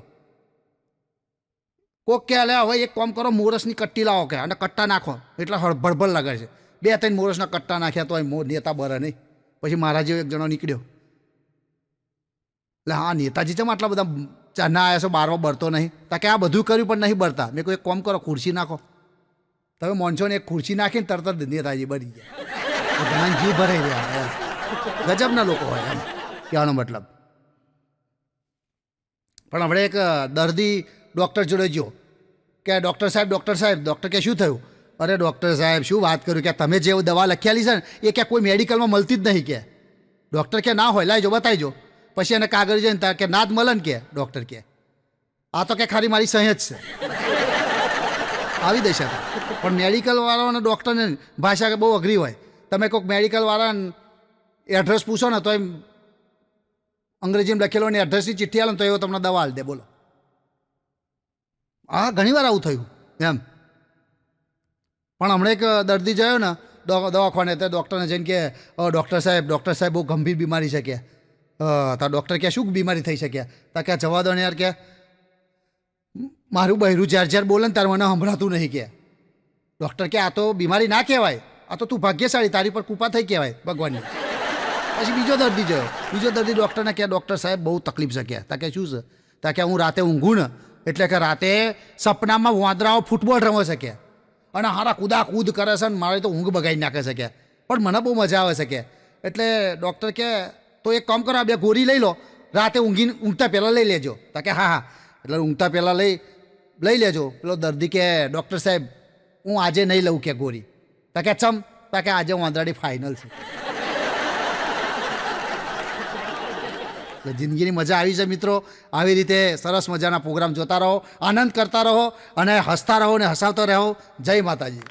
કોક કે એટલે હવે એક કામ કરો, મોરસની કટ્ટી લાવો કે અને કટ્ટા નાખો એટલે ભળભળ લાગે છે. 2-3 મોરસના કટ્ટા નાખ્યા તોય નેતા બરે નહીં. પછી મારા જેવો એક જણો નીકળ્યો, એટલે હા નેતાજી ચમ આટલા બધા ચાના આવ્યા છો, બારમાં બરતો નહીં. તાકે આ બધું કર્યું પણ નહીં બરતા. મેં કોઈ એક કામ કરો, ખુરશી નાખો. તમે મોનસો ને એક ખુરશી નાખીને તરત જ નેતાજી બની ગયા. ઘણા જીવ ભરાઈ રહ્યા, ગજબના લોકો હોય એમ કહેવાનો મતલબ. પણ આપણે એક દર્દી ડૉક્ટર જોડે ગયો કે ડૉક્ટર સાહેબ ડૉક્ટર કે શું થયું? અરે ડૉક્ટર સાહેબ શું વાત કર્યું કે તમે જે દવા લખેલી છે ને એ કે કોઈ મેડિકલમાં મળતી જ નહીં કે. ડૉક્ટર કે ના હોય, લાવજો બતાવીજો. પછી એને કાગળ જઈને કે ના જ મળે ને કે. ડૉક્ટર કે આ તો કે ખાલી મારી સહી જ છે, આવી દે છે. પણ મેડિકલવાળાને ડૉક્ટરને ભાષા બહુ અઘરી હોય. તમે કોઈક મેડિકલવાળાને એડ્રેસ પૂછો ને તો એમ અંગ્રેજીમાં લખેલો ને એડ્રેસની ચિઠ્ઠી આલે ને તો એવો તમને દવા આલી દે. બોલો. હા, ઘણીવાર આવું થયું એમ. પણ હમણાં એક દર્દી જોયો ને દવાખાને, તો ડૉક્ટરને જઈને કે ડૉક્ટર સાહેબ બહુ ગંભીર બીમારી છે કે. તો ડૉક્ટર કે શું બીમારી થઈ શકે? તો કે જવા દો ને યાર, કે મારું બહેરું જ્યારે બોલે ને ત્યારે મને સંભળાતું નહીં કે. ડૉક્ટર કે આ તો બીમારી ના કહેવાય, આ તો તું ભાગ્યશાળી, તારી પર કૃપા થઈ કહેવાય ભગવાનની. પછી બીજો દર્દી જોયો, ડૉક્ટરને કે ડૉક્ટર સાહેબ બહુ તકલીફ છે કે. તા કે શું છે? તા કે હું રાતે ઊંઘું ને એટલે કે રાતે સપનામાં વાંદરાઓ ફૂટબોલ રમે છે કે, અને હારા કૂદ કરે છે ને મારે તો ઊંઘ બગાડી નાખે છે કે, પણ મને બહુ મજા આવે છે કે. એટલે ડૉક્ટર કે તો એક કામ કરો, આ 2 ગોળી લઈ લો, રાતે ઊંઘતા પહેલાં લઈ લેજો. તા કે હા. એટલે ઊંઘતા પહેલાં લઈ લેજો. પેલો દર્દી કે ડૉક્ટર સાહેબ હું આજે નહીં લઉં કે ગોળી. તા કે ચમ? તા કે આજે વાંદરાડી ફાઇનલ છે. એટલે જિંદગીની મજા આવી છે મિત્રો. આવી રીતે સરસ મજાના પ્રોગ્રામ જોતા રહો, આનંદ કરતા રહો અને હસતા રહો ને હસાવતા રહો. જય માતાજી.